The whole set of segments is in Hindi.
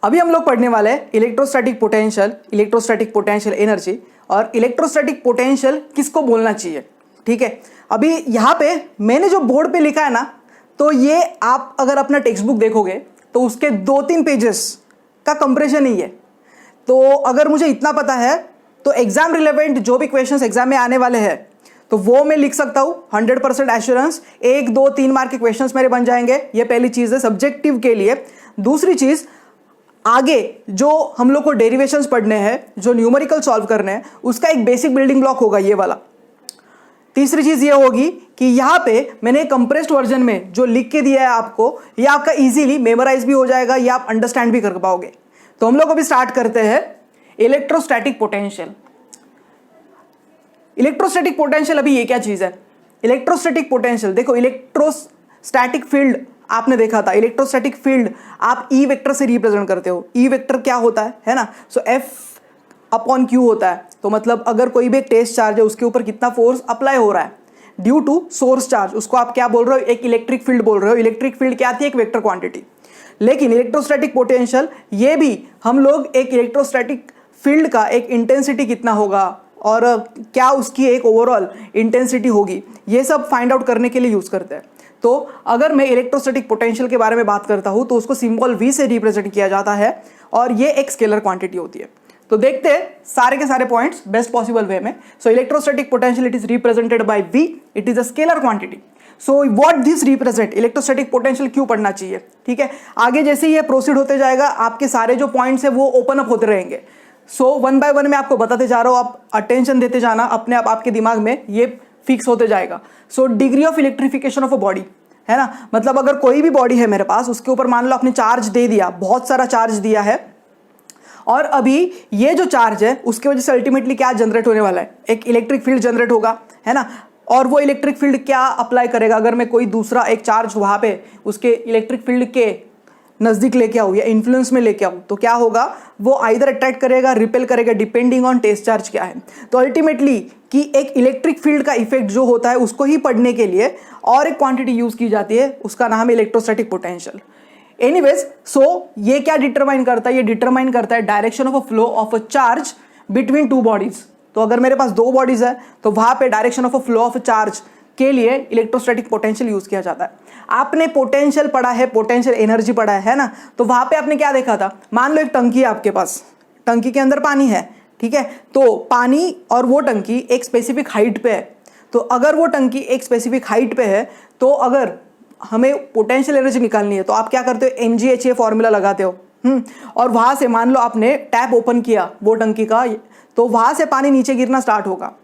अभी हम लोग पढ़ने वाले हैं इलेक्ट्रोस्टैटिक पोटेंशियल एनर्जी और इलेक्ट्रोस्टैटिक पोटेंशियल किसको बोलना चाहिए। ठीक है, अभी यहाँ पे मैंने जो बोर्ड पे लिखा है ना, तो ये आप अगर अपना टेक्स्ट बुक देखोगे तो उसके 2-3 पेजेस का कंप्रेशन ही है। तो अगर मुझे इतना पता है तो एग्जाम रिलेवेंट जो भी क्वेश्चंस एग्जाम में आने वाले हैं तो वो मैं लिख सकता हूँ 100% एश्योरेंस। 1, 2, 3 मार्क के क्वेश्चंस मेरे बन जाएंगे। ये पहली चीज़ है सब्जेक्टिव के लिए। दूसरी चीज़, आगे जो हम लोग को डेरिवेशंस पढ़ने हैं, जो न्यूमेरिकल सॉल्व करने हैं, उसका एक बेसिक बिल्डिंग ब्लॉक होगा ये वाला। तीसरी चीज़ ये होगी कि यहाँ पे मैंने कंप्रेस्ड वर्जन में जो लिख के दिया है आपको, ये आपका इजीली मेमोराइज भी हो जाएगा, ये आप अंडरस्टैंड भी कर पाओगे। तो हम लोग अभी स्टार्ट करते हैं इलेक्ट्रोस्टैटिक पोटेंशियल। इलेक्ट्रोस्टैटिक पोटेंशियल अभी ये क्या चीज़ है? इलेक्ट्रोस्टैटिक पोटेंशियल देखो, इलेक्ट्रोस्टैटिक फील्ड आपने देखा था। इलेक्ट्रोस्टैटिक फील्ड आप ई वेक्टर से रिप्रेजेंट करते हो। ई वेक्टर क्या होता है ना? सो F/Q होता है। तो मतलब अगर कोई भी एक टेस्ट चार्ज है, उसके ऊपर कितना फोर्स अप्लाई हो रहा है ड्यू टू सोर्स चार्ज, उसको आप क्या बोल रहे हो? एक इलेक्ट्रिक फील्ड बोल रहे हो। इलेक्ट्रिक फील्ड क्या थी? एक वेक्टर क्वांटिटी। लेकिन इलेक्ट्रोस्टैटिक पोटेंशियल, ये भी हम लोग एक इलेक्ट्रोस्टैटिक फील्ड का एक इंटेंसिटी कितना होगा और क्या उसकी एक ओवरऑल इंटेंसिटी होगी, ये सब फाइंड आउट करने के लिए यूज करते हैं। तो अगर मैं इलेक्ट्रोस्टैटिक पोटेंशियल के बारे में बात करता हूं तो उसको सिंबल V से रिप्रेजेंट किया जाता है और ये एक स्केलर क्वांटिटी होती है। तो देखते हैं सारे के सारे पॉइंट्स बेस्ट पॉसिबल वे में। सो electrostatic potential it is represented bye V, it is a scalar quantity. So what this represent, electrostatic potential क्यों पढ़ना चाहिए? ठीक है, आगे जैसे ही ये प्रोसीड होते जाएगा आपके सारे जो पॉइंट्स है वो ओपन अप होते रहेंगे। सो 1 बाय 1 मैं आपको बताते जा रहा हूं, आप अटेंशन देते जाना, अपने आप आपके दिमाग में ये फिक्स होते जाएगा। So degree of electrification of a body है ना, मतलब अगर कोई भी बॉडी है मेरे पास, उसके ऊपर मान लो आपने चार्ज दे दिया, बहुत सारा चार्ज दिया है, और अभी ये जो चार्ज है उसकी वजह से अल्टीमेटली क्या जनरेट होने वाला है? एक इलेक्ट्रिक फील्ड जनरेट होगा, है ना। और वो इलेक्ट्रिक फील्ड क्या अप्लाई करेगा? अगर मैं कोई दूसरा एक चार्ज वहां पे उसके इलेक्ट्रिक फील्ड के नजदीक लेके आऊँ या इन्फ्लुएंस में लेके आऊँ, तो क्या होगा? वो आइदर अट्रैक्ट करेगा, रिपेल करेगा, डिपेंडिंग ऑन टेस्ट चार्ज क्या है। तो अल्टीमेटली कि एक इलेक्ट्रिक फील्ड का इफेक्ट जो होता है उसको ही पढ़ने के लिए और एक क्वांटिटी यूज की जाती है, उसका नाम है इलेक्ट्रोस्टैटिक पोटेंशियल। एनीवेज, सो ये क्या डिटरमाइन करता है? ये डिटरमाइन करता है direction of a flow of a charge between 2 bodies. तो अगर मेरे पास 2 बॉडीज है तो वहां पे direction of a flow of charge के लिए इलेक्ट्रोस्टैटिक पोटेंशियल यूज किया जाता है। आपने पोटेंशियल पढ़ा है, पोटेंशियल एनर्जी पढ़ा है ना, तो वहां पे आपने क्या देखा था? मान लो एक टंकी है आपके पास, टंकी के अंदर पानी है, ठीक है, तो पानी और वो टंकी एक स्पेसिफिक हाइट पे है। तो अगर वो टंकी एक स्पेसिफिक हाइट पे है, तो अगर हमें पोटेंशियल एनर्जी निकालनी है तो आप क्या करते हो? MgHa फॉर्मूला लगाते हो। और वहां से मान लो आपने टैप ओपन किया वो टंकी का, तो वहां से पानी नीचे गिरना स्टार्ट होगा।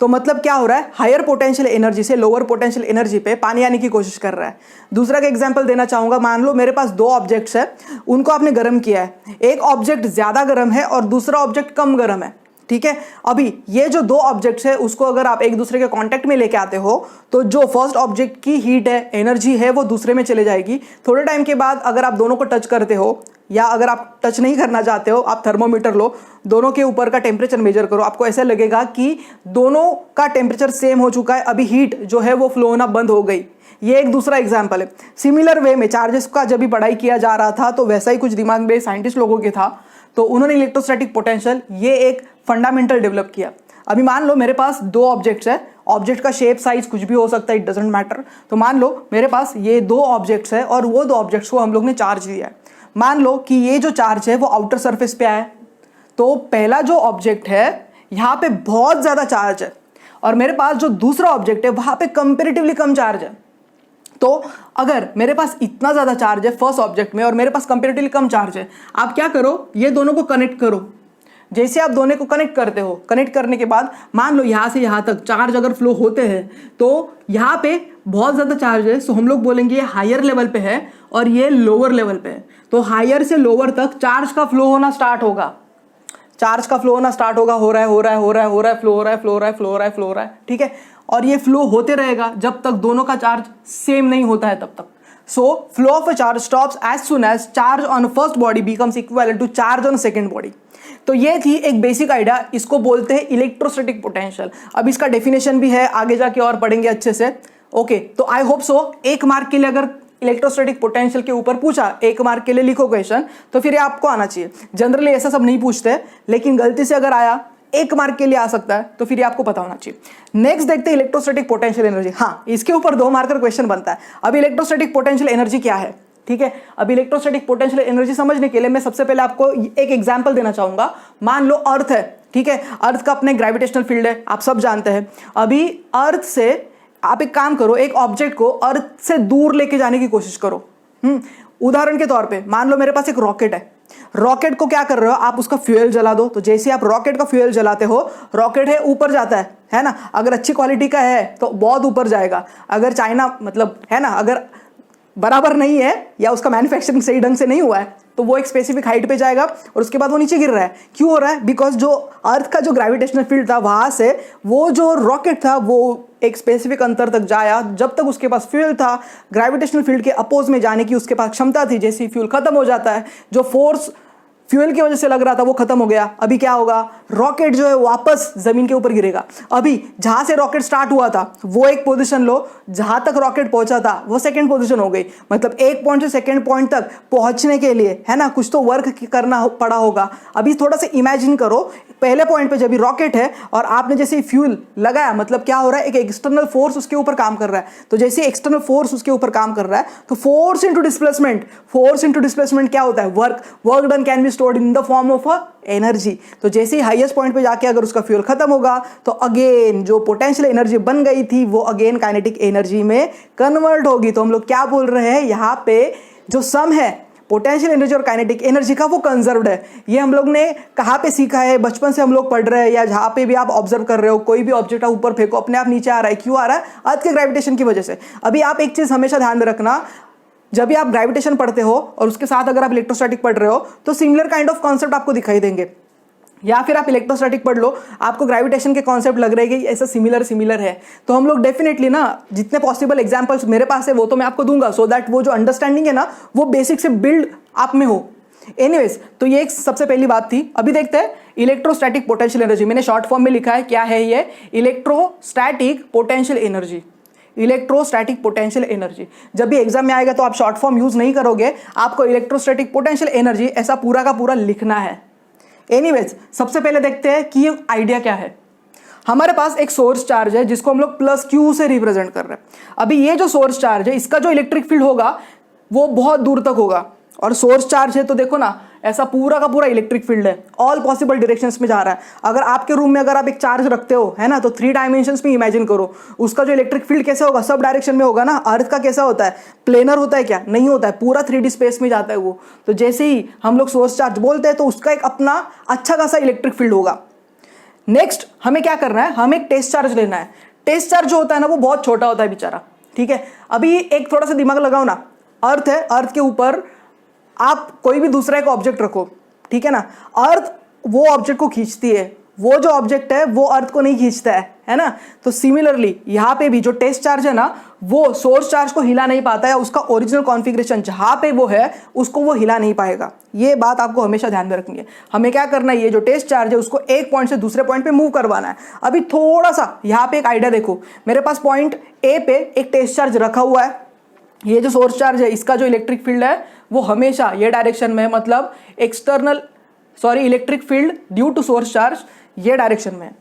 तो मतलब क्या हो रहा है? हायर पोटेंशियल एनर्जी से लोअर पोटेंशियल एनर्जी पे पानी आने की कोशिश कर रहा है। दूसरा का एग्जांपल देना चाहूंगा, मान लो मेरे पास 2 ऑब्जेक्ट्स है, उनको आपने गर्म किया है। एक ऑब्जेक्ट ज्यादा गर्म है और दूसरा ऑब्जेक्ट कम गर्म है, ठीक है। अभी ये जो 2 ऑब्जेक्ट्स है उसको अगर आप एक दूसरे के कांटेक्ट में लेके आते हो तो जो फर्स्ट ऑब्जेक्ट की हीट है, एनर्जी है, वो दूसरे में चले जाएगी। थोड़े टाइम के बाद अगर आप दोनों को टच करते हो, या अगर आप टच नहीं करना चाहते हो, आप थर्मोमीटर लो, दोनों के ऊपर का टेम्परेचर मेजर करो, आपको ऐसा लगेगा कि दोनों का टेम्परेचर सेम हो चुका है, अभी हीट जो है वो फ्लो होना बंद हो गई। ये एक दूसरा एग्जाम्पल है। सिमिलर वे में चार्जेस का जब भी पढ़ाई किया जा रहा था तो वैसा ही कुछ दिमाग में साइंटिस्ट लोगों के था, तो उन्होंने इलेक्ट्रोस्टैटिक पोटेंशियल ये एक फंडामेंटल डेवलप किया। अभी मान लो मेरे पास 2 ऑब्जेक्ट्स है, ऑब्जेक्ट का शेप साइज कुछ भी हो सकता है, इट डजंट मैटर। तो मान लो मेरे पास ये 2 ऑब्जेक्ट्स है और वो 2 ऑब्जेक्ट्स को हम लोग ने चार्ज दिया है। मान लो कि ये जो चार्ज है वो आउटर सरफेस पे आया, तो पहला जो ऑब्जेक्ट है यहाँ पे बहुत ज्यादा चार्ज है और मेरे पास जो दूसरा ऑब्जेक्ट है वहां पे कंपेरेटिवली कम चार्ज है। तो अगर मेरे पास इतना ज्यादा चार्ज है फर्स्ट ऑब्जेक्ट में और मेरे पास कंपेरेटिवली कम चार्ज है, आप क्या करो? ये दोनों को कनेक्ट करो। जैसे आप दोनों को कनेक्ट करते हो, कनेक्ट करने के बाद मान लो यहां से यहां तक चार्ज अगर फ्लो होते हैं तो यहाँ पे बहुत ज्यादा चार्ज है, सो हम लोग बोलेंगे ये हायर लेवल पे है और ये लोअर लेवल पे है। तो हायर से लोअर तक चार्ज का फ्लो होना स्टार्ट होगा, चार्ज का फ्लो होना स्टार्ट होगा, हो रहा है, फ्लो हो रहा है, ठीक है। और ये फ्लो होते रहेगा जब तक दोनों का चार्ज सेम नहीं होता है तब तक। So flow of a charge stops as soon as charge on first body becomes equivalent to charge on second body. तो ये थी एक बेसिक आइडिया, इसको बोलते हैं इलेक्ट्रोस्टैटिक पोटेंशियल। अब इसका डेफिनेशन भी है, आगे जाके और पढ़ेंगे अच्छे से। ओके, तो आई होप सो 1 मार्क के लिए अगर इलेक्ट्रोस्टैटिक पोटेंशियल के ऊपर पूछा, 1 मार्क के लिए लिखो क्वेश्चन, तो फिर ये आपको आना चाहिए। जनरली ऐसा सब नहीं पूछते, लेकिन गलती से अगर आया 1 मार्क के लिए आ सकता है, तो फिर ये आपको पता होना चाहिए। नेक्स्ट देखते हैं इलेक्ट्रोस्टैटिक पोटेंशियल एनर्जी। हाँ, इसके ऊपर 2 मार्कर क्वेश्चन बनता है। अब इलेक्ट्रोस्टैटिक पोटेंशियल एनर्जी क्या है, ठीक है। अब इलेक्ट्रोस्टैटिक पोटेंशियल एनर्जी समझने के लिए मैं सबसे पहले आपको एक एग्जांपल देना चाहूंगा। मान लो अर्थ है, ठीक है। अर्थ का अपने ग्रेविटेशनल फील्ड है, आप सब जानते हैं। अभी अर्थ से आप एक काम करो, एक ऑब्जेक्ट को अर्थ से दूर लेके जाने की कोशिश करो। उदाहरण के तौर पे मान लो मेरे पास एक रॉकेट है। रॉकेट को क्या कर रहे हो आप, उसका फ्यूल जला दो। तो जैसे आप रॉकेट का फ्यूल जलाते हो, रॉकेट है ऊपर जाता है ना। अगर अच्छी क्वालिटी का है तो बहुत ऊपर जाएगा। अगर चाइना मतलब है ना, अगर बराबर नहीं है या उसका मैन्युफैक्चरिंग सही ढंग से नहीं हुआ है, तो वो एक स्पेसिफिक हाइट पे जाएगा और उसके बाद वो नीचे गिर रहा है। क्यों हो रहा है? बिकॉज जो अर्थ का जो ग्रेविटेशनल फील्ड था, वहां से वो जो रॉकेट था वो एक स्पेसिफिक अंतर तक जाया। जब तक उसके पास फ्यूल था, ग्रेविटेशनल फील्ड के अपोज में जाने की उसके पास क्षमता थी। जैसे ही फ्यूल खत्म हो जाता है, जो फोर्स फ्यूल की वजह से लग रहा था वो खत्म हो गया। अभी क्या होगा, रॉकेट जो है वापस जमीन के ऊपर गिरेगा। अभी जहां से रॉकेट स्टार्ट हुआ था वो एक पोजीशन लो, जहां तक रॉकेट पहुंचा था वो सेकंड पोजीशन हो गई। मतलब एक पॉइंट से सेकंड पॉइंट तक पहुंचने के लिए है ना कुछ तो वर्क करना पड़ा होगा। अभी थोड़ा सा इमेजिन करो, पहले पॉइंट पे जब रॉकेट है और आपने जैसे फ्यूल लगाया, मतलब क्या हो रहा है, एक एक्सटर्नल फोर्स उसके ऊपर काम कर रहा है। तो जैसे एक्सटर्नल फोर्स उसके ऊपर काम कर रहा है, तो फोर्स इंटू डिस्प्लेसमेंट क्या होता है, work done can be stored in the form of a energy. तो जैसे ही हाईएस्ट पॉइंट पे जाके अगर उसका फ्यूल खत्म होगा, तो अगेन जो पोटेंशियल एनर्जी बन गई थी वो अगेन काइनेटिक एनर्जी में कन्वर्ट होगी। तो हम लोग क्या बोल रहे हैं, यहाँ पे जो सम है पोटेंशियल एनर्जी और काइनेटिक एनर्जी का, वो कंजर्व्ड है। ये हम लोग ने कहाँ पे सीखा है, बचपन से हम लोग पढ़ रहे हैं, या जहाँ पे भी आप ऑब्जर्व कर रहे हो, कोई भी ऑब्जेक्ट आप ऊपर फेंको अपने आप नीचे आ रहा है। क्यों आ रहा है? अर्थ के ग्रेविटेशन की वजह से। अभी आप एक चीज हमेशा ध्यान में रखना, जब भी आप ग्रेविटेशन पढ़ते हो और उसके साथ अगर आप इलेक्ट्रोस्टैटिक पढ़ रहे हो, तो सिमिलर काइंड ऑफ कॉन्सेप्ट आपको दिखाई देंगे। या फिर आप इलेक्ट्रोस्टैटिक पढ़ लो, आपको ग्रेविटेशन के कॉन्सेप्ट लग रहे हैं कि ऐसा सिमिलर है। तो हम लोग डेफिनेटली ना जितने पॉसिबल एग्जांपल्स मेरे पास है वो तो मैं आपको दूंगा, सो दैट वो जो अंडरस्टैंडिंग है ना वो बेसिक से बिल्ड आप में हो। एनीवेज, तो ये एक सबसे पहली बात थी। अभी देखते हैं इलेक्ट्रोस्टैटिक पोटेंशियल एनर्जी। मैंने शॉर्ट फॉर्म में लिखा है, क्या है ये, electrostatic potential energy. Electrostatic potential energy जब भी एग्जाम में आएगा तो आप शॉर्ट फॉर्म यूज नहीं करोगे, आपको इलेक्ट्रोस्टैटिक पोटेंशियल एनर्जी ऐसा पूरा का पूरा लिखना है। एनीवेज, सबसे पहले देखते हैं कि ये आइडिया क्या है। हमारे पास एक सोर्स चार्ज है जिसको हम लोग प्लस क्यू से रिप्रेजेंट कर रहे हैं। अभी ये जो सोर्स चार्ज है, इसका जो इलेक्ट्रिक फील्ड होगा वो बहुत दूर तक होगा, और सोर्स चार्ज है तो देखो ना ऐसा पूरा का पूरा इलेक्ट्रिक फील्ड है, ऑल पॉसिबल डायरेक्शंस में जा रहा है। अगर आपके रूम में अगर आप एक चार्ज रखते हो है ना, तो 3 डायमेंशंस में इमेजिन करो उसका जो इलेक्ट्रिक फील्ड कैसे होगा, सब डायरेक्शन में होगा ना। अर्थ का कैसा होता है, प्लेनर होता है क्या? नहीं होता है, पूरा 3D स्पेस में जाता है वो। तो जैसे ही हम लोग सोर्स चार्ज बोलते हैं तो उसका एक अपना अच्छा खासा इलेक्ट्रिक फील्ड होगा। नेक्स्ट हमें क्या करना है, हमें एक टेस्ट चार्ज लेना है। टेस्ट चार्ज जो होता है ना वो बहुत छोटा होता है बेचारा, ठीक है। अभी एक थोड़ा सा दिमाग लगाओ ना, अर्थ है, अर्थ के ऊपर आप कोई भी दूसरा एक ऑब्जेक्ट रखो, ठीक है ना। अर्थ वो ऑब्जेक्ट को खींचती है, वो जो ऑब्जेक्ट है वो अर्थ को नहीं खींचता है ना। तो सिमिलरली यहाँ पे भी जो टेस्ट चार्ज है ना, वो सोर्स चार्ज को हिला नहीं पाता है, उसका ओरिजिनल कॉन्फ़िगरेशन जहां पे वो है उसको वो हिला नहीं पाएगा। ये बात आपको हमेशा ध्यान में रखनी है। हमें क्या करना है, ये जो टेस्ट चार्ज है उसको एक पॉइंट से दूसरे पॉइंट पे मूव करवाना है। अभी थोड़ा सा यहाँ पे एक आइडिया देखो, मेरे पास पॉइंट ए पे एक टेस्ट चार्ज रखा हुआ है। ये जो सोर्स चार्ज है इसका जो इलेक्ट्रिक फील्ड है वो हमेशा ये डायरेक्शन में है, मतलब electric field due to source charge ये डायरेक्शन में है।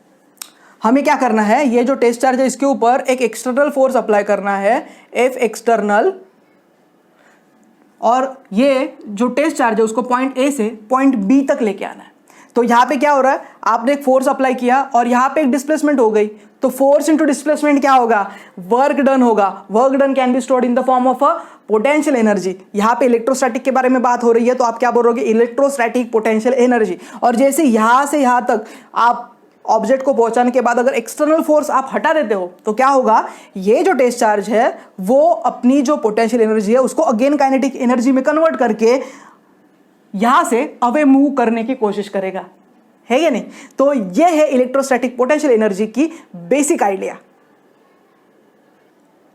हमें क्या करना है, ये जो टेस्ट चार्ज है इसके ऊपर एक एक्सटर्नल फोर्स अप्लाई करना है, एफ एक्सटर्नल, और ये जो टेस्ट चार्ज है उसको पॉइंट ए से पॉइंट बी तक लेके आना है। तो यहां पे क्या हो रहा है, आपने एक फोर्स अप्लाई किया और यहां पे एक डिस्प्लेसमेंट हो गई, तो फोर्स इंटू डिस्प्लेसमेंट क्या होगा, वर्क डन होगा। Work done can be stored in the form of a potential energy. यहां पे इलेक्ट्रोस्टैटिक के बारे में बात हो रही है, तो आप क्या बोलोगे, इलेक्ट्रोस्टैटिक पोटेंशियल एनर्जी। और जैसे यहां से यहां तक आप ऑब्जेक्ट को पहुंचाने के बाद अगर एक्सटर्नल फोर्स आप हटा देते हो तो क्या होगा, ये जो टेस्ट चार्ज है वो अपनी जो पोटेंशियल एनर्जी है उसको अगेन काइनेटिक एनर्जी में कन्वर्ट करके यहां से अवे मूव करने की कोशिश करेगा, है या नहीं। तो ये है इलेक्ट्रोस्टैटिक पोटेंशियल एनर्जी की बेसिक आइडिया।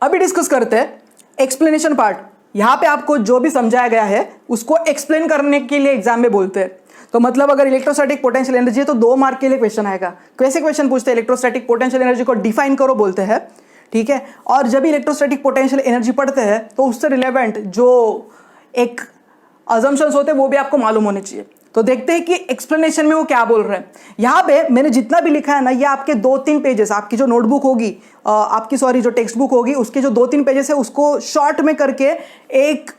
अभी डिस्कस करते हैं एक्सप्लेनेशन पार्ट। यहां पे आपको जो भी समझाया गया है उसको एक्सप्लेन करने के लिए एग्जाम में बोलते हैं। तो मतलब अगर इलेक्ट्रोस्टैटिक पोटेंशियल एनर्जी है तो 2 मार्क के लिए क्वेश्चन आएगा। कैसे क्वेश्चन पूछते हैं, इलेक्ट्रोस्टैटिक पोटेंशियल एनर्जी को डिफाइन करो बोलते हैं, ठीक है। और जब इलेक्ट्रोस्टैटिक पोटेंशियल एनर्जी पढ़ते हैं तो उससे रिलेवेंट जो एक अजम्पशंस होते हैं वो भी आपको मालूम होने चाहिए। तो देखते हैं कि एक्सप्लेनेशन में वो क्या बोल रहे हैं। यहाँ पे मैंने जितना भी लिखा है ना, ये आपके 2-3 पेजेस, आपकी जो नोटबुक होगी, आपकी सॉरी जो टेक्स्ट बुक होगी, उसके जो 2-3 पेजेस है उसको शॉर्ट में करके एक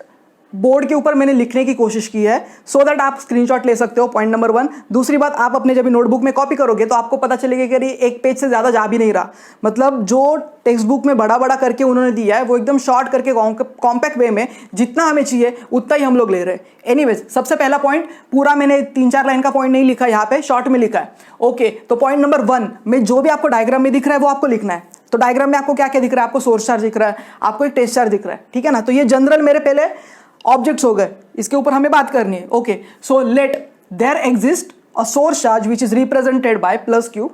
बोर्ड के ऊपर मैंने लिखने की कोशिश की है, सो दैट आप स्क्रीनशॉट ले सकते हो। Point number 1। दूसरी बात, आप अपने जब नोटबुक में कॉपी करोगे तो आपको पता चलेगा कि अरे एक पेज से ज़्यादा जा भी नहीं रहा, मतलब जो टेक्स्ट बुक में बड़ा बड़ा करके उन्होंने दिया है वो एकदम शॉर्ट करके कॉम्पैक्ट वे में जितना हमें चाहिए उतना ही हम लोग ले रहे हैं। एनीवेज, सबसे पहला पॉइंट, पूरा मैंने 3-4 लाइन का पॉइंट नहीं लिखा, यहाँ पे शॉर्ट में लिखा है। ओके, तो पॉइंट नंबर 1 में जो भी आपको डायग्राम में दिख रहा है वो आपको लिखना है। तो डायग्राम में आपको क्या क्या दिख रहा है? आपको सोर्स चार्ज दिख रहा है, आपको एक टेस्ट चार्ज दिख रहा है, ठीक है ना। तो ये जनरल मेरे पहले ऑब्जेक्ट्स हो गए, इसके ऊपर हमें बात करनी है। Okay, so let there exist a source charge which is represented by plus Q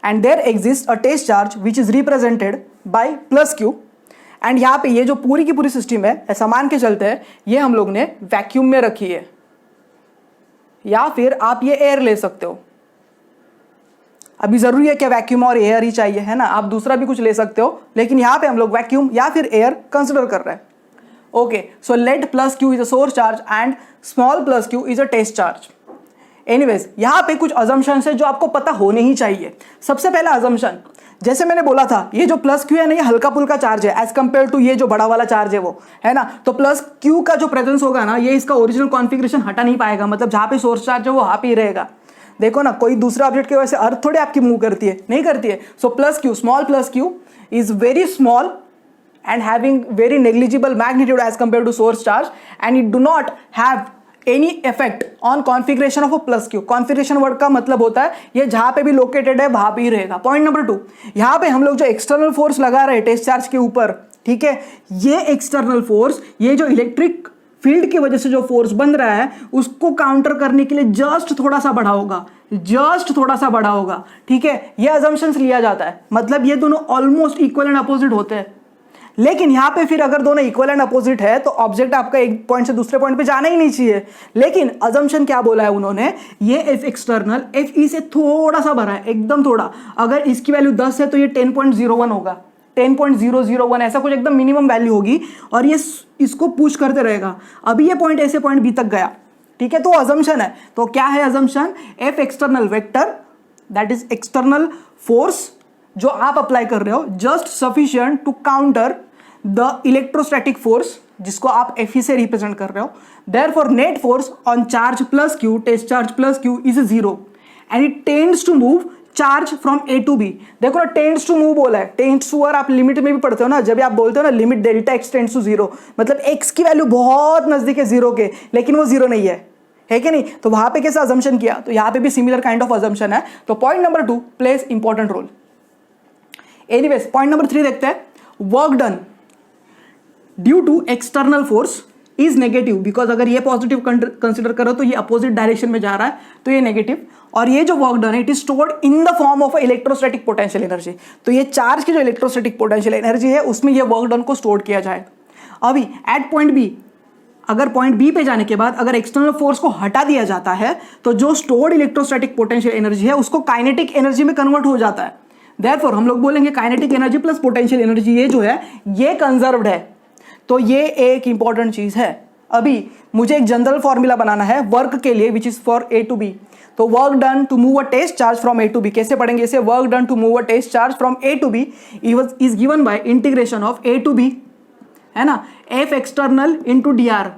and there exist a test charge which is represented by plus Q. And यहाँ पे ये जो पूरी की पूरी सिस्टम है, ऐसा मान के चलते हैं ये हम लोग ने वैक्यूम में रखी है, या फिर आप ये एयर ले सकते हो। अभी जरूरी है क्या वैक्यूम और एयर ही चाहिए, है ना, आप दूसरा भी कुछ ले सकते हो, लेकिन यहाँ पे हम लोग वैक्यूम या फिर एयर कंसिडर कर रहे हैं। Okay, so let plus Q is a source charge and small plus Q is a test charge. Anyways, यहाँ पे कुछ अजम्पशंस है जो आपको पता होने ही चाहिए। सबसे पहला अजम्पशन, जैसे मैंने बोला था, ये जो प्लस क्यू है ना, ये हल्का फुल्का चार्ज है एज कंपेयर टू ये जो बड़ा वाला चार्ज है वो, है ना। तो प्लस क्यू का जो प्रेजेंस होगा ना, ये इसका ओरिजिनल कॉन्फिगरेशन हटा नहीं पाएगा, मतलब जहाँ पे सोर्स चार्ज है वो वहाँ पे ही रहेगा। देखो ना, कोई दूसरा ऑब्जेक्ट की वजह से अर्थ थोड़ी आपकी मूव करती है, नहीं करती है। So plus Q, small plus Q is very small and having very negligible magnitude as compared to source charge, and it do not have any effect on configuration of a plus q। configuration word का मतलब होता है ये जहां पे भी लोकेटेड है वहां पे ही रहेगा। पॉइंट नंबर 2, यहां पे हम लोग जो एक्सटर्नल फोर्स लगा रहे हैं टेस्ट चार्ज के ऊपर, ठीक है, ये एक्सटर्नल फोर्स, ये जो इलेक्ट्रिक फील्ड की वजह से जो फोर्स बन रहा है उसको काउंटर करने के लिए जस्ट थोड़ा सा बड़ा होगा, जस्ट थोड़ा सा बड़ा होगा, ठीक है। ये अजम्पशंस लिया जाता है, मतलब ये दोनों ऑलमोस्ट इक्वल एंड अपोजिट होते हैं। लेकिन यहां पे फिर अगर दोनों इक्वल एंड अपोजिट है तो ऑब्जेक्ट आपका एक पॉइंट से दूसरे पॉइंट पे जाना ही नहीं चाहिए। लेकिन अजम्पशन क्या बोला है उन्होंने, ये एफ एक्सटर्नल एफ ई से थोड़ा सा बड़ा है, एकदम थोड़ा। अगर इसकी वैल्यू 10 है तो ये 10.01 होगा, 10.001 ऐसा कुछ एकदम मिनिमम वैल्यू होगी, और ये इसको पुश करते रहेगा। अभी ये पॉइंट ऐसे पॉइंट बी तक गया, ठीक है, तो अजम्पशन है। तो क्या है assumption? F external vector, that is external force जो आप अप्लाई कर रहे हो, just sufficient to counter the electrostatic force जिसको आप Fe से रिप्रेजेंट कर रहे हो। Therefore net force on charge plus Q, test charge plus Q is 0 and it tends to move charge from A to B. देखो ना, टेंड्स टू मूव बोला है, टेंड्स टू, और आप लिमिट में भी पढ़ते हो ना, जब आप बोलते हो ना limit delta X tends to 0, मतलब एक्स की वैल्यू बहुत नजदीक है 0 के, लेकिन वो 0 नहीं है कि नहीं। तो वहां पे कैसा अजम्पशन किया, तो यहां पे भी सिमिलर काइंड ऑफ अजम्पशन है। तो point number 2 plays important role. Anyways, point number 3 देखते हैं। Work done due to external force is negative, because अगर ये पॉजिटिव कंसिडर करो तो ये अपोजिट डायरेक्शन में जा रहा है, तो ये नेगेटिव। और ये जो वर्क डन है it is stored in the form of electrostatic potential energy. तो ये चार्ज की जो इलेक्ट्रोस्टैटिक पोटेंशियल एनर्जी है उसमें ये वर्क डन को स्टोर किया जाए। अभी एट पॉइंट बी, अगर पॉइंट बी पे जाने के बाद अगर एक्सटर्नल फोर्स को हटा दिया जाता है तो जो स्टोर्ड इलेक्ट्रोस्टैटिक पोटेंशियल एनर्जी है उसको काइनेटिक एनर्जी में कन्वर्ट हो जाता है। देयरफॉर हम लोग बोलेंगे kinetic energy plus potential energy, ये जो है ये कंजर्व्ड है। तो ये एक इंपॉर्टेंट चीज है। अभी मुझे एक जनरल फॉर्मूला बनाना है वर्क के लिए which is for A to B. तो work done to move a test charge from A to B, कैसे पढ़ेंगे इसे? Work done to move a test charge from A to B is given by integration of A to B, है ना, F external into D R.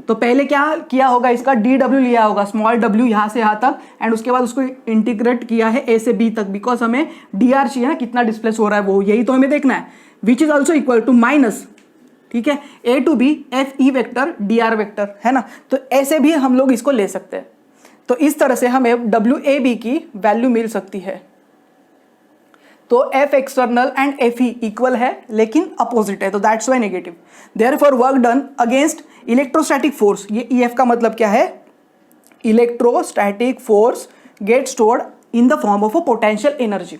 तो पहले क्या किया होगा, इसका डी डब्ल्यू लिया होगा, स्मॉल डब्ल्यू यहां से यहां तक, एंड उसके बाद उसको इंटीग्रेट किया है ए से बी तक, बिकॉज हमें डी आर चाहिए ना, कितना डिस्प्लेस हो रहा है वो, यही तो हमें देखना है। Which is also equal to minus, ठीक है, A to B F E vector D R vector, है ना। तो ऐसे भी हम लोग इसको ले सकते हैं। तो इस तरह से हमें डब्ल्यू ए बी की वैल्यू मिल सकती है। तो F external and F E equal है लेकिन अपोजिट है, तो that's why negative. Therefore work done against electrostatic force, ये ई एफ का मतलब क्या है? Electrostatic force gets stored in the form of a potential energy.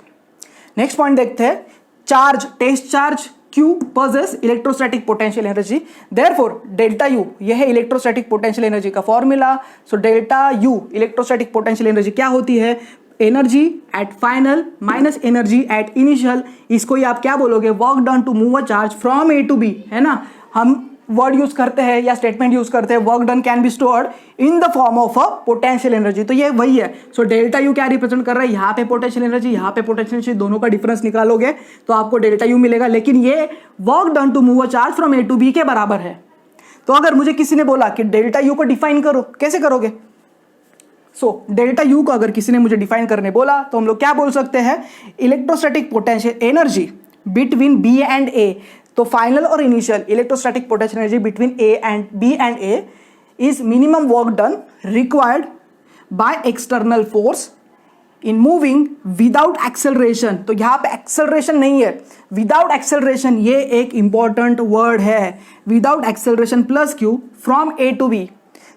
Next point देखते हैं। Charge, test charge Q possess electrostatic potential energy, therefore delta U, यह है इलेक्ट्रोस्टैटिक पोटेंशियल एनर्जी का formula. So delta U electrostatic potential energy क्या होती है? Energy at final minus energy at initial, इसको ही आप क्या बोलोगे, work done to move a charge from A to B, है ना। हम वर्ड यूज करते हैं या स्टेटमेंट यूज करते हैं, work done can be stored in the form of a potential energy, तो ये वही है। सो डेल्टा यू क्या रिप्रेजेंट कर रहा है, यहाँ पे पोटेंशियल एनर्जी, यहाँ पे पोटेंशियल एनर्जी, दोनों का डिफरेंस निकालोगे तो आपको डेल्टा यू मिलेगा, लेकिन ये work done to move a charge from A to B के बराबर है। तो अगर मुझे किसी ने बोला कि डेल्टा यू को डिफाइन करो, कैसे करोगे? सो डेल्टा यू को अगर किसी ने मुझे डिफाइन करने बोला तो हम लोग क्या बोल सकते हैं, electrostatic potential energy between B and A, तो फाइनल और initial electrostatic potential energy between A and B and A is minimum work done required by external force in moving without acceleration. तो यहां पे एक्सेलरेशन नहीं है, विदाउट एक्सेलरेशन, ये एक इंपॉर्टेंट वर्ड है, without acceleration plus Q from A to B.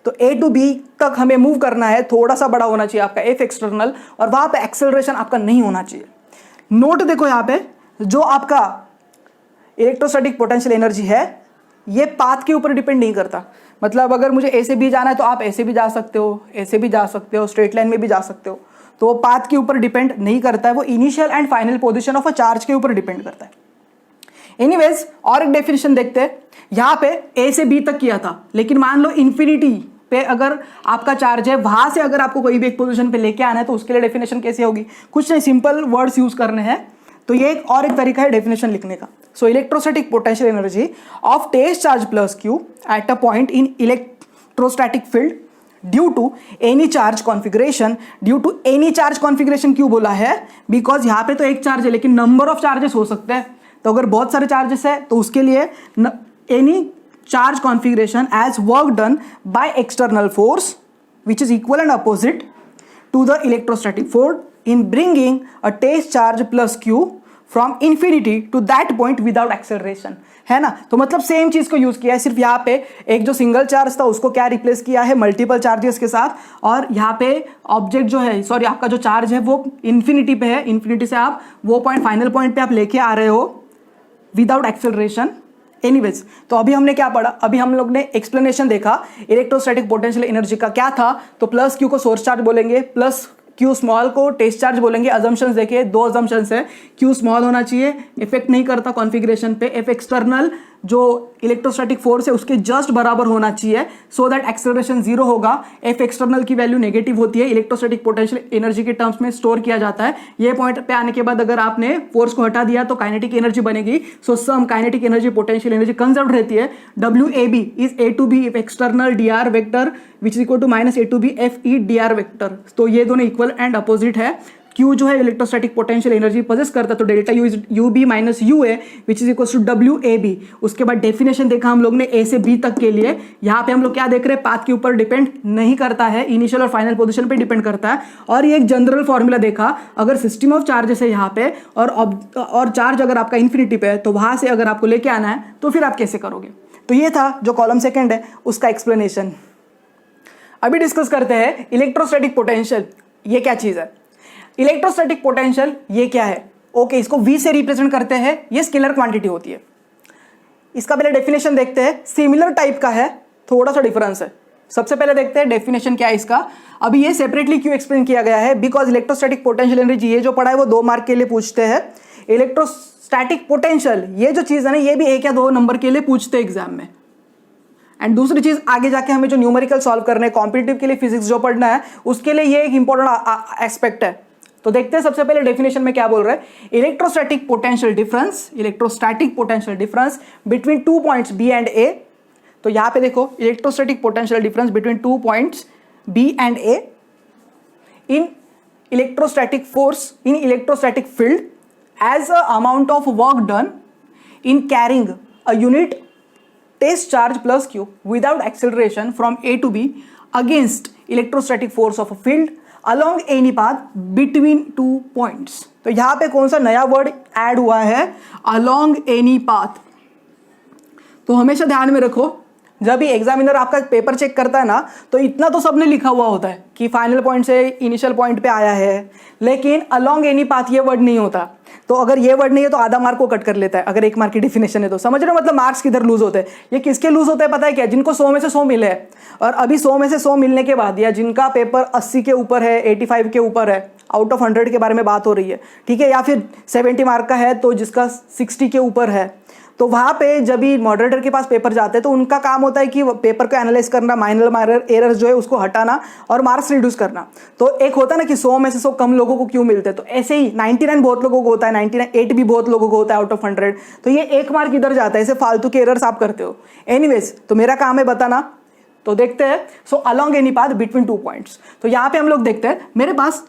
तो ए टू बी तक हमें मूव करना है, थोड़ा सा बड़ा होना चाहिए आपका एफ एक्सटर्नल, और वहां पे एक्सेलरेशन आपका नहीं होना चाहिए। नोट देखो यहां पे, जो आपका इलेक्ट्रोस्टैटिक पोटेंशियल एनर्जी है ये पाथ के ऊपर डिपेंड नहीं करता। मतलब अगर मुझे ए से बी जाना है तो आप ऐसे भी जा सकते हो, ऐसे भी जा सकते हो, स्ट्रेट लाइन में भी जा सकते हो, तो वो पाथ के ऊपर डिपेंड नहीं करता है, वो initial and final position of a charge के ऊपर डिपेंड करता है। एनीवेज, और एक डेफिनेशन देखते हैं। यहां पे ए से बी तक किया था, लेकिन मान लो इन्फिनिटी पे अगर आपका चार्ज है, वहां से अगर आपको कोई भी एक पोजीशन पे लेके आना है तो उसके लिए डेफिनेशन कैसे होगी, कुछ नहीं, सिंपल वर्ड्स यूज करने हैं। तो ये एक और एक तरीका है डेफिनेशन लिखने का। So electrostatic potential energy of test charge plus Q at a point in electrostatic field due to any charge configuration, due to any charge configuration क्यों बोला है, बिकॉज यहाँ पे तो एक चार्ज है लेकिन नंबर ऑफ चार्जेस हो सकते हैं, तो अगर बहुत सारे चार्जेस है तो उसके लिए any charge configuration as work done by external force which is equal and opposite to the electrostatic force in bringing a test charge plus q from infinity to that point without acceleration, है ना। तो मतलब सेम चीज को यूज किया है, सिर्फ यहाँ पे एक जो सिंगल चार्ज था उसको क्या रिप्लेस किया है मल्टीपल चार्जेस के साथ, और यहाँ पे ऑब्जेक्ट जो है, सॉरी आपका जो चार्ज है वो इन्फिनिटी पे है, इन्फिनिटी से आप वो पॉइंट फाइनल पॉइंट पे आप लेके आ रहे हो विदाउट एक्सेलरेशन। एनीवेज, तो अभी हमने क्या पढ़ा, अभी हम लोग ने एक्सप्लेनेशन देखा इलेक्ट्रोस्टैटिक पोटेंशियल एनर्जी का क्या था। तो प्लस क्यू को सोर्स चार्ज बोलेंगे, प्लस क्यू स्मॉल को टेस्ट चार्ज बोलेंगे। अजम्पशंस देखिए, दो अजम्पशंस है, क्यू स्मॉल होना चाहिए, इफेक्ट नहीं करता कॉन्फिगरेशन पे, एफ एक्सटर्नल जो इलेक्ट्रोस्टैटिक फोर्स है उसके जस्ट बराबर होना चाहिए, सो दैट एक्सेलरेशन जीरो होगा। एफ एक्सटर्नल की वैल्यू नेगेटिव होती है, इलेक्ट्रोस्टैटिक पोटेंशियल एनर्जी के टर्म्स में स्टोर किया जाता है। ये पॉइंट पे आने के बाद अगर आपने फोर्स को हटा दिया तो काइनेटिक एनर्जी बनेगी, so sum kinetic energy potential energy conserve रहती है। W A B is A to B external D R vector which is equal to minus A to B F E D R vector, तो ये दोनों इक्वल एंड अपोजिट है। Q जो है इलेक्ट्रोस्टैटिक पोटेंशियल एनर्जी पोजेस करता है, तो delta U is U B minus U A which is equal to W A B. उसके बाद डेफिनेशन देखा हम लोग ने ए से बी तक के लिए, यहाँ पे हम लोग क्या देख रहे हैं, पाथ के ऊपर डिपेंड नहीं करता है, इनिशियल और फाइनल पोजीशन पे डिपेंड करता है। और ये एक जनरल फॉर्मूला देखा, अगर सिस्टम ऑफ चार्जेस है यहाँ पे और चार्ज अगर आपका इन्फिनिटी पे है तो वहां से अगर आपको लेके आना है तो फिर आप कैसे करोगे। तो ये था जो कॉलम सेकेंड है उसका एक्सप्लेनेशन। अभी डिस्कस करते हैं इलेक्ट्रोस्टैटिक पोटेंशियल, ये क्या चीज है। इलेक्ट्रोस्टैटिक पोटेंशियल ये क्या है, ओके, इसको V से रिप्रेजेंट करते हैं, ये स्केलर क्वांटिटी होती है। इसका पहले डेफिनेशन देखते हैं, सिमिलर टाइप का है, थोड़ा सा डिफरेंस है। सबसे पहले देखते हैं डेफिनेशन क्या है इसका। अभी ये सेपरेटली क्यों एक्सप्लेन किया गया है, बिकॉज इलेक्ट्रोस्टैटिक पोटेंशियल एनर्जी ये जो पढ़ा है वो 2 मार्क के लिए पूछते हैं। इलेक्ट्रोस्टैटिक पोटेंशियल ये जो चीज है ना, ये भी 1 या 2 नंबर के लिए पूछते हैं एग्जाम में। एंड दूसरी चीज, आगे जाके हमें जो न्यूमेरिकल सॉल्व करने हैं, कॉम्पिटिटिव के लिए फिजिक्स जो पढ़ना है उसके लिए ये एक इंपॉर्टेंट एस्पेक्ट है। तो देखते हैं सबसे पहले डेफिनेशन में क्या बोल रहा है। Electrostatic potential difference between 2 points B and A. तो यहां पे देखो, electrostatic potential difference between 2 points B and A in electrostatic force in electrostatic field as a amount of work done in carrying a unit test charge plus Q without acceleration from A to B against electrostatic force of a field along any path between 2 points। तो यहां पे कौन सा नया वर्ड ऐड हुआ है, along any path। तो हमेशा ध्यान में रखो, जब भी एग्जामिनर आपका पेपर चेक करता है ना, तो इतना तो सबने लिखा हुआ होता है कि फाइनल पॉइंट से इनिशियल पॉइंट पे आया है, लेकिन along any path ये वर्ड नहीं होता। तो अगर ये वर्ड नहीं है तो आधा मार्क को कट कर लेता है, अगर 1 मार्क की डेफिनेशन है तो। समझ रहे हो, मतलब मार्क्स किधर लूज होते हैं। ये किसके लूज होते हैं पता है क्या, जिनको 100 में से 100 मिले हैं, और अभी 100 में से 100 मिलने के बाद या जिनका पेपर 80 के ऊपर है, 85 के ऊपर है, आउट ऑफ 100 के बारे में बात हो रही है, ठीक है, या फिर 70 मार्क का है तो जिसका 60 के ऊपर है, तो वहाँ पे जब भी मॉडरेटर के पास पेपर जाते हैं तो उनका काम होता है कि पेपर को एनालाइज करना, माइनर एरर्स जो है उसको हटाना और मार्क्स रिड्यूस करना। तो एक होता है ना कि 100 में से 100 कम लोगों को क्यों मिलते हैं, तो ऐसे ही 99 बहुत लोगों को होता है, 98 भी बहुत लोगों को होता है आउट ऑफ 100, तो ये 1 मार्क इधर जाता है, ऐसे फालतू के एरर्स आप करते हो। एनीवेज, तो मेरा काम है बताना, तो देखते हैं। So along any path between 2 points, तो यहाँ पे हम लोग देखते हैं मेरे पास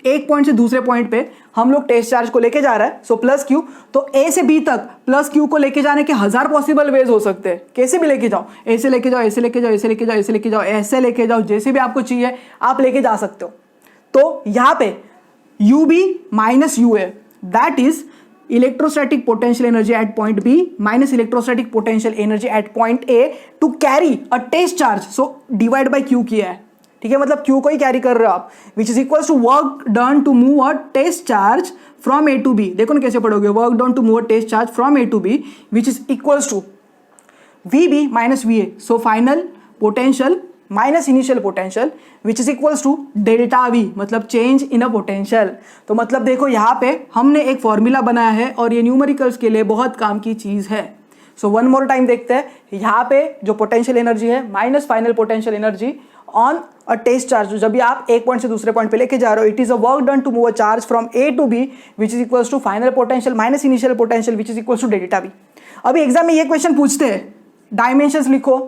एक पॉइंट से दूसरे पॉइंट पे हम लोग टेस्ट चार्ज को लेके जा रहा है, सो प्लस क्यू, तो ए से बी तक प्लस क्यू को लेके जाने के 1000 पॉसिबल वेज हो सकते हैं, कैसे भी लेके जाओ, ऐसे लेके जाओ, ऐसे लेके जाओ, ऐसे लेके जाओ, ऐसे लेके जाओ, ऐसे लेके जाओ, जैसे भी आपको चाहिए आप लेके जा सकते हो। तो यहाँ पे U B minus U A, that is electrostatic potential energy at point B minus electrostatic potential energy at point A to carry a test charge, so divide by Q किया है, ठीक है, मतलब क्यू को ही कैरी कर रहे हो आप, which is equals to work done to move a test charge from A to B. देखो ना कैसे पढ़ोगे, work done to move a test charge from A to B which is equals to V B minus V A, so final potential minus initial potential which is equals to delta V, मतलब चेंज इन अ पोटेंशियल। तो मतलब देखो यहाँ पे हमने एक फॉर्मूला बनाया है और ये न्यूमेरिकल्स के लिए बहुत काम की चीज है। सो वन मोर टाइम देखते हैं, यहाँ पे जो पोटेंशियल एनर्जी है minus final potential energy on a test charge, जब भी आप एक पॉइंट से दूसरे पॉइंट पे लेके जा रहे हो, it is a work done to move a charge from A to B which is equals to final potential minus initial potential which is equals to delta B. अभी एग्जाम में ये क्वेश्चन पूछते हैं, डायमेंशंस लिखो,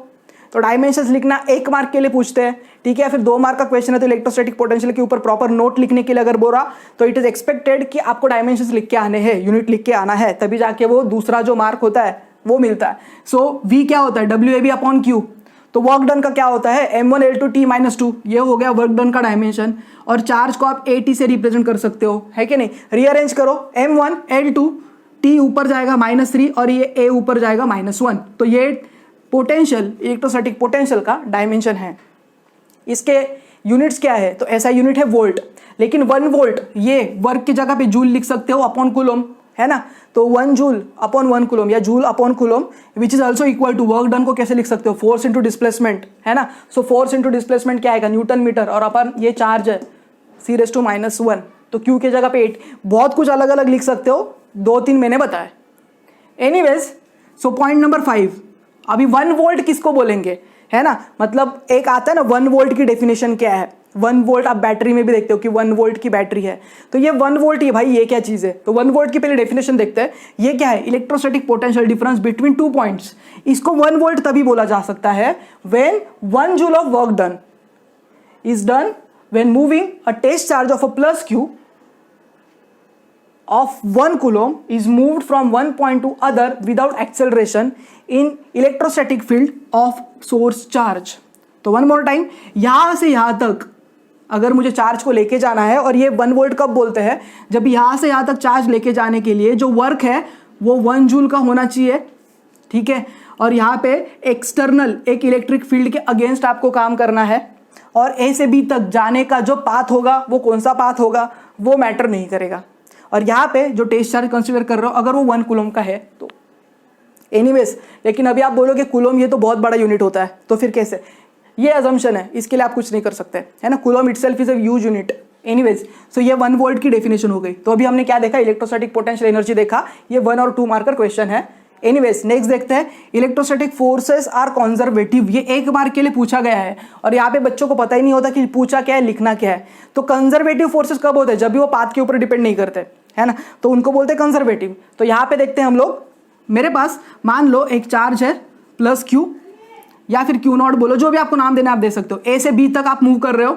तो डायमेंशंस लिखना 1 मार्क के लिए पूछते हैं, ठीक है, फिर 2 मार्क का क्वेश्चन है तो इलेक्ट्रोस्टैटिक पोटेंशियल के ऊपर प्रॉपर नोट लिखने के लिए अगर बोला तो इट इज एक्सपेक्टेड कि आपको डायमेंशंस लिख के आने हैं, यूनिट लिख के आना है, तभी जाके वो दूसरा जो मार्क होता है वो मिलता है। सो वी क्या होता है, W A B upon Q, तो वर्क डन का क्या होता है m1 L2 T माइनस 2, ये हो गया वर्क डन का डायमेंशन, और चार्ज को आप AT से रिप्रेजेंट कर सकते हो, है कि नहीं, रीअरेंज करो, m1 L2 T ऊपर जाएगा -3 और ये A ऊपर जाएगा -1, तो ये पोटेंशियल इलेक्ट्रोस्टैटिक पोटेंशियल का डायमेंशन है। इसके यूनिट्स क्या है, तो ऐसा यूनिट है वोल्ट, लेकिन 1 वोल्ट ये वर्क की जगह पे जूल लिख सकते हो अपॉन कूलम, है ना, तो 1 जूल अपॉन 1 कूलम या joule upon coulomb which is also equal to work done को कैसे लिख सकते हो, फोर्स इंटू डिस्प्लेसमेंट, है ना, सो फोर्स इंटू डिस्प्लेसमेंट क्या आएगा, न्यूटन मीटर, और अपन ये चार्ज है C⁻⁻1, तो क्यू की जगह पे 8, बहुत कुछ अलग अलग लिख सकते हो, 2-3 मैंने बताया। एनीवेज, सो पॉइंट नंबर 5, अभी 1 वोल्ट किसको बोलेंगे, है ना, मतलब एक आता है ना 1 वोल्ट की डेफिनेशन क्या है, 1 वोल्ट आप बैटरी में भी देखते हो कि 1 वोल्ट की बैटरी है, तो ये 1 वोल्ट ये भाई ये क्या चीज है, तो 1 वोल्ट की पहले डेफिनेशन देखते हैं, ये क्या है, electrostatic potential difference between 2 points. इसको 1 वोल्ट तभी बोला जा सकता है when 1 joule of work done is done when moving a test charge of a plus Q of 1 coulomb is moved from one point to other without acceleration in electrostatic field of source charge। तो वन मोर टाइम, यहां से यहां तक अगर मुझे चार्ज को लेके जाना है, और ये 1 वोल्ट कब बोलते हैं, जब यहां से यहां तक चार्ज लेके जाने के लिए जो वर्क है वो 1 जूल का होना चाहिए, ठीक है, और यहाँ पे एक्सटर्नल एक इलेक्ट्रिक फील्ड के अगेंस्ट आपको काम करना है, और ए से बी तक जाने का जो पाथ होगा वो कौन सा पाथ होगा वो मैटर नहीं करेगा, और यहाँ पे जो टेस्ट चार्ज कंसीडर कर रहे हो अगर वो 1 कूलम का है तो एनीवेज। लेकिन अभी आप बोलोगे कूलम ये तो बहुत बड़ा यूनिट होता है, तो फिर कैसे, ये अजम्पशन है, इसके लिए आप कुछ नहीं कर सकते, है ना, coulomb itself is a huge unit. Anyways, so ये 1 वोल्ट की डेफिनेशन हो गई। तो अभी हमने क्या देखा, इलेक्ट्रोस्टैटिक पोटेंशियल एनर्जी देखा, ये 1 और 2 मार्कर क्वेश्चन है। एनीवेज, नेक्स्ट देखते हैं, इलेक्ट्रोस्टैटिक फोर्सेस आर कंजर्वेटिव, ये 1 मार्क के लिए पूछा गया है, और यहाँ पे बच्चों को पता ही नहीं होता कि पूछा क्या है, लिखना क्या है। तो कंजर्वेटिव फोर्सेस कब होते हैं, जब भी वो पाथ के ऊपर डिपेंड नहीं करते, है ना, तो उनको बोलते हैं कंजर्वेटिव। तो यहाँ पे देखते हैं हम लोग, मेरे पास मान लो एक चार्ज है प्लस क्यू या फिर क्यू नॉट बोलो, जो भी आपको नाम देना आप दे सकते हो, ए से बी तक आप मूव कर रहे हो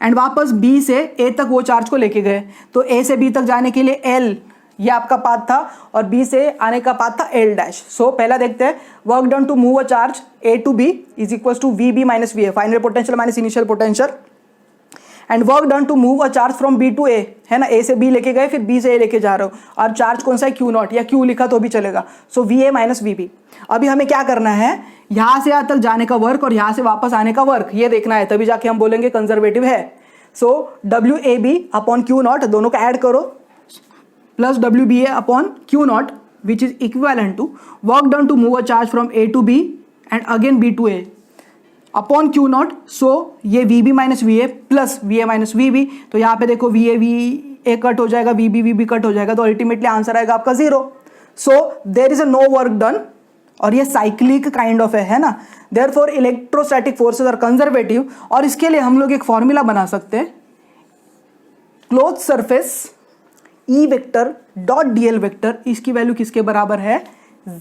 एंड वापस बी से ए तक वो चार्ज को लेके गए, तो ए से बी तक जाने के लिए एल ये आपका पाथ था और बी से आने का पाथ था एल डैश। सो पहला देखते हैं, work done to move a charge A to B is equal to V B minus V A, final potential minus initial potential, and work done to move a charge from B to A, है ना, ए से बी लेके गए फिर बी से ए लेके जा रहे हो, और चार्ज कौन सा है, क्यू नॉट, या क्यू लिखा तो भी चलेगा, so V A minus V B. अभी हमें क्या करना है, यहां से यहां तक जाने का वर्क और यहां से वापस आने का वर्क ये देखना है, तभी जाके हम बोलेंगे कंजर्वेटिव है। So W A B upon Q naught, दोनों का ऐड करो, plus W B A upon Q naught which is equivalent to work done to move a charge from A to B and again B to A, upon Q naught. So ये V B minus V A plus V A minus V B. तो यहाँ पे देखो वी ए कट हो जाएगा, वी बी कट हो जाएगा, तो अल्टीमेटली आंसर आएगा आपका 0। So there is a no work done, और ये साइक्लिक काइंड ऑफ है ना। Therefore electrostatic forces are conservative. और इसके लिए हम लोग एक फॉर्मूला बना सकते हैं, close surface E vector dot DL vector, इसकी वैल्यू किसके बराबर है,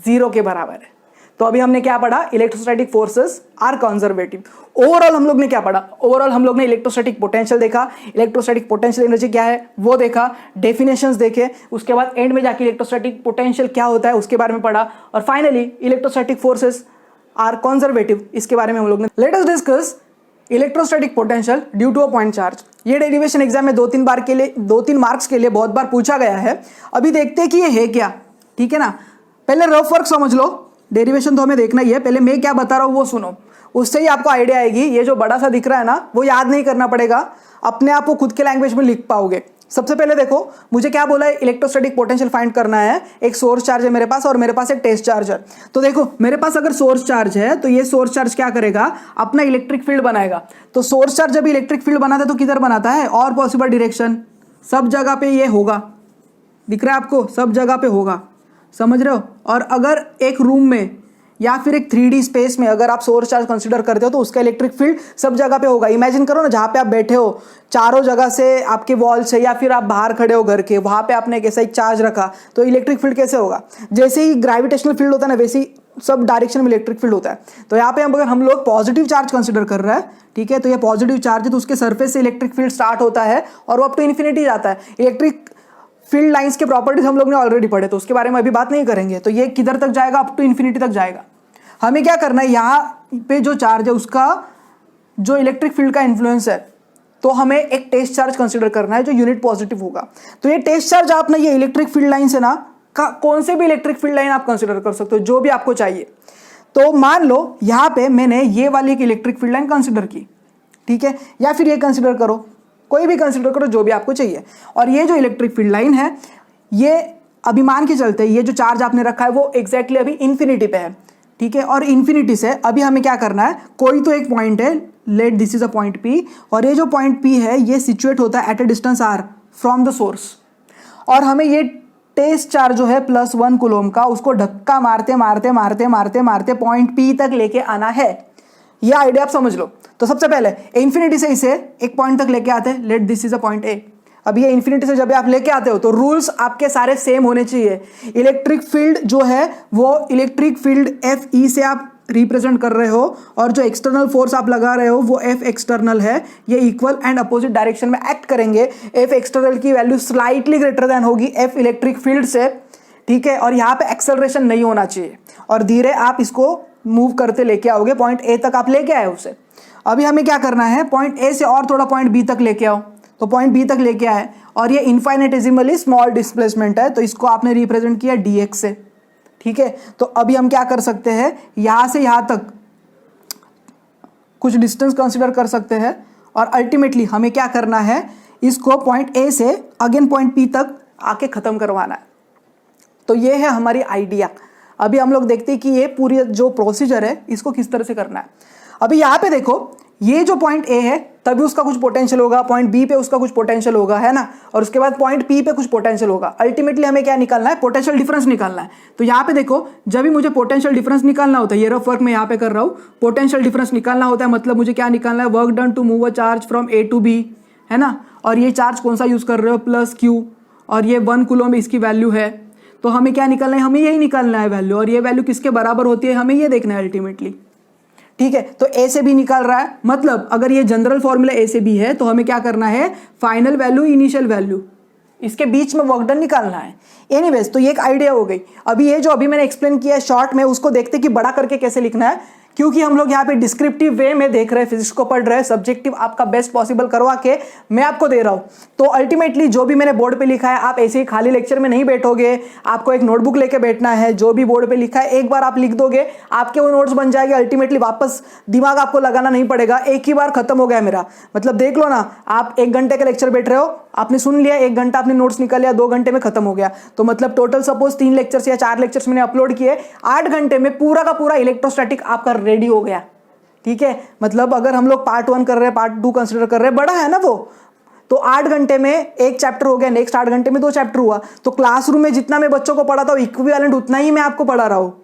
0 के बराबर है। तो अभी हमने क्या पढ़ा, electrostatic forces are conservative. Overall हम लोग ने क्या पढ़ा, ओवरऑल हम लोग ने इलेक्ट्रोस्टैटिक पोटेंशियल देखा, इलेक्ट्रोस्टैटिक पोटेंशियल एनर्जी क्या है वो देखा, डेफिनेशंस देखे, उसके बाद एंड में जाके इलेक्ट्रोस्टैटिक पोटेंशियल क्या होता है उसके बारे में पढ़ा, और finally electrostatic forces are conservative, इसके बारे में हम लोग ने। Let us discuss electrostatic potential due to a point charge. ये डेरिवेशन एग्जाम में 2-3 मार्क्स के लिए बहुत बार पूछा गया है। अभी देखते हैं कि ये है क्या, ठीक है ना। पहले रफ वर्क समझ लो, डेरिवेशन तो हमें देखना ही है, पहले मैं क्या बता रहा हूँ वो सुनो, उससे ही आपको आइडिया आएगी। ये जो बड़ा सा दिख रहा है ना, वो याद नहीं करना पड़ेगा, अपने आप को खुद के लैंग्वेज में लिख पाओगे। सबसे पहले देखो मुझे क्या बोला है, इलेक्ट्रोस्टैटिक पोटेंशियल फाइंड करना है। एक सोर्स चार्ज है मेरे पास और मेरे पास एक टेस्ट चार्ज है। तो देखो मेरे पास अगर सोर्स चार्ज है तो ये सोर्स चार्ज क्या करेगा, अपना इलेक्ट्रिक फील्ड बनाएगा। तो सोर्स चार्ज जब इलेक्ट्रिक फील्ड बनाता है तो किधर बनाता है, और पॉसिबल डायरेक्शन, सब जगह पे ये होगा, दिख रहा है आपको, सब जगह पे होगा, समझ रहे हो। और अगर एक रूम में या फिर एक 3D स्पेस में अगर आप सोर्स चार्ज कंसीडर करते हो तो उसका इलेक्ट्रिक फील्ड सब जगह पे होगा। इमेजिन करो ना, जहाँ पे आप बैठे हो चारों जगह से आपके वॉल से, या फिर आप बाहर खड़े हो घर के, वहाँ पे आपने कैसा एक चार्ज रखा तो इलेक्ट्रिक फील्ड कैसे होगा। जैसे ही ग्रेविटेशनल फील्ड होता है ना, वैसे ही सब डायरेक्शन में इलेक्ट्रिक फील्ड होता है। तो यहाँ पे अगर हम लोग पॉजिटिव चार्ज कंसिडर कर रहे हैं, ठीक है, तो ये पॉजिटिव चार्ज है तो उसके सर्फेस से इलेक्ट्रिक फील्ड स्टार्ट होता है और वो अप टू इन्फिनिटी जाता है। इलेक्ट्रिक फील्ड लाइंस के प्रॉपर्टीज हम लोग ने ऑलरेडी पढ़े, तो उसके बारे में अभी बात नहीं करेंगे। तो ये किधर तक जाएगा, अप टू इन्फिनिटी तक जाएगा। हमें क्या करना है, यहाँ पे जो चार्ज है उसका जो इलेक्ट्रिक फील्ड का इन्फ्लुएंस है, तो हमें एक टेस्ट चार्ज कंसीडर करना है जो यूनिट पॉजिटिव होगा। तो ये टेस्ट चार्ज आपने ये इलेक्ट्रिक फील्ड लाइन से ना कौन से भी इलेक्ट्रिक फील्ड लाइन आप कंसीडर कर सकते हो, जो भी आपको चाहिए। तो मान लो यहाँ पे मैंने ये वाली एक इलेक्ट्रिक फील्ड लाइन कंसिडर की, ठीक है, या फिर ये कंसिडर करो, कोई भी कंसिडर करो, जो भी आपको चाहिए। और ये जो इलेक्ट्रिक फील्ड लाइन है, ये अभी मान के चलते हैं ये जो चार्ज आपने रखा है वो एग्जैक्टली अभी इन्फिनिटी पे है, ठीक है। और इन्फिनिटी से अभी हमें क्या करना है, कोई तो एक पॉइंट है, let this is a point P, और ये जो पॉइंट पी है ये सिचुएट होता है at a distance r from the source. और हमें ये टेस्ट चार्ज जो है +1 कूलम का, उसको धक्का मारते मारते मारते मारते मारते पॉइंट पी तक लेके आना है। ये आइडिया आप समझ लो। तो सबसे पहले इन्फिनिटी से इसे एक पॉइंट तक लेके आते हैं, let this is a point A. अब ये इन्फिनिटी से जब आप लेके आते हो तो रूल्स आपके सारे सेम होने चाहिए। इलेक्ट्रिक फील्ड जो है वो इलेक्ट्रिक फील्ड एफ ई से आप रिप्रेजेंट कर रहे हो, और जो एक्सटर्नल फोर्स आप लगा रहे हो वो एफ एक्सटर्नल है। ये इक्वल एंड अपोजिट डायरेक्शन में एक्ट करेंगे। एफ एक्सटर्नल की वैल्यू स्लाइटली ग्रेटर देन होगी एफ इलेक्ट्रिक फील्ड से, ठीक है। और यहाँ पे एक्सेलरेशन नहीं होना चाहिए, और धीरे आप इसको मूव करते लेके आओगे, पॉइंट ए तक आप लेके आए उसे। अभी हमें क्या करना है, पॉइंट ए से और थोड़ा पॉइंट बी तक लेके आओ। तो पॉइंट बी तक लेके आए, और ये इनफाइनेटिसिमली स्मॉल डिस्प्लेसमेंट है, तो इसको आपने रिप्रेजेंट किया dx से, ठीक है। तो अभी हम क्या कर सकते हैं, यहां से यहां तक कुछ डिस्टेंस कंसीडर कर सकते हैं, और अल्टीमेटली हमें क्या करना है, इसको पॉइंट ए से अगेन पॉइंट पी तक आके खत्म करवाना है। तो ये है हमारी आइडिया। अभी हम लोग देखते हैं कि ये पूरी जो प्रोसीजर है इसको किस तरह से करना है। अभी यहाँ पे देखो, ये जो पॉइंट ए है तभी उसका कुछ पोटेंशियल होगा, पॉइंट बी पे उसका कुछ पोटेंशियल होगा, है ना, और उसके बाद पॉइंट पी पे कुछ पोटेंशियल होगा। अल्टीमेटली हमें क्या निकालना है, पोटेंशियल डिफरेंस निकालना है। तो यहाँ पे देखो, जब भी मुझे पोटेंशियल डिफरेंस निकालना होता है, ये रफ वर्क मैं यहाँ पे कर रहा हूँ, पोटेंशियल डिफरेंस निकालना होता है, मतलब मुझे क्या निकालना है, work done to move a charge from A to B, है ना। और ये चार्ज कौन सा यूज कर रहे हो, +q, और ये 1 कूलम इसकी वैल्यू है। तो हमें क्या निकालना है, हमें यही निकालना है वैल्यू, और ये वैल्यू किसके बराबर होती है हमें ये देखना है अल्टीमेटली, ठीक है। तो ए से बी निकाल रहा है, मतलब अगर ये जनरल फॉर्मूला ए से बी है तो हमें क्या करना है, फाइनल वैल्यू इनिशियल वैल्यू, इसके बीच में वर्क डन निकालना है। एनीवेज, तो ये एक आइडिया हो गई। अभी ये जो अभी मैंने एक्सप्लेन किया है शॉर्ट में, उसको देखते कि बड़ा करके कैसे लिखना है, क्योंकि हम लोग यहाँ पे डिस्क्रिप्टिव वे में देख रहे हैं, फिजिक्स को पढ़ रहे हैं, सब्जेक्टिव आपका बेस्ट पॉसिबल करवा के मैं आपको दे रहा हूँ। तो अल्टीमेटली जो भी मैंने बोर्ड पे लिखा है, आप ऐसे ही खाली लेक्चर में नहीं बैठोगे, आपको एक नोटबुक लेके बैठना है। जो भी बोर्ड पे लिखा है एक बार आप लिख दोगे, आपके वो नोट्स बन जाएंगे। अल्टीमेटली वापस दिमाग आपको लगाना नहीं पड़ेगा, एक ही बार खत्म हो गया मेरा। मतलब देख लो ना, आप 1 घंटे का लेक्चर बैठ रहे हो, आपने सुन लिया, 1 घंटा आपने नोट्स निकाल लिया, 2 घंटे में खत्म हो गया। तो मतलब टोटल सपोज 3 लेक्चर्स या 4 लेक्चर्स मैंने अपलोड किए, 8 घंटे में पूरा का पूरा इलेक्ट्रोस्टैटिक आपका रेडी हो गया। ठीक है, मतलब अगर हम लोग पार्ट 1 कर रहे हैं, पार्ट 2 कंसिडर कर रहे हैं, बड़ा है ना वो, तो 8 घंटे में एक चैप्टर हो गया, नेक्स्ट 8 घंटे में 2 चैप्टर हुआ, तो क्लासरूम में जितना मैं बच्चों को पढ़ाता हूँ इक्विवेलेंट उतना ही मैं आपको पढ़ा रहा हूँ।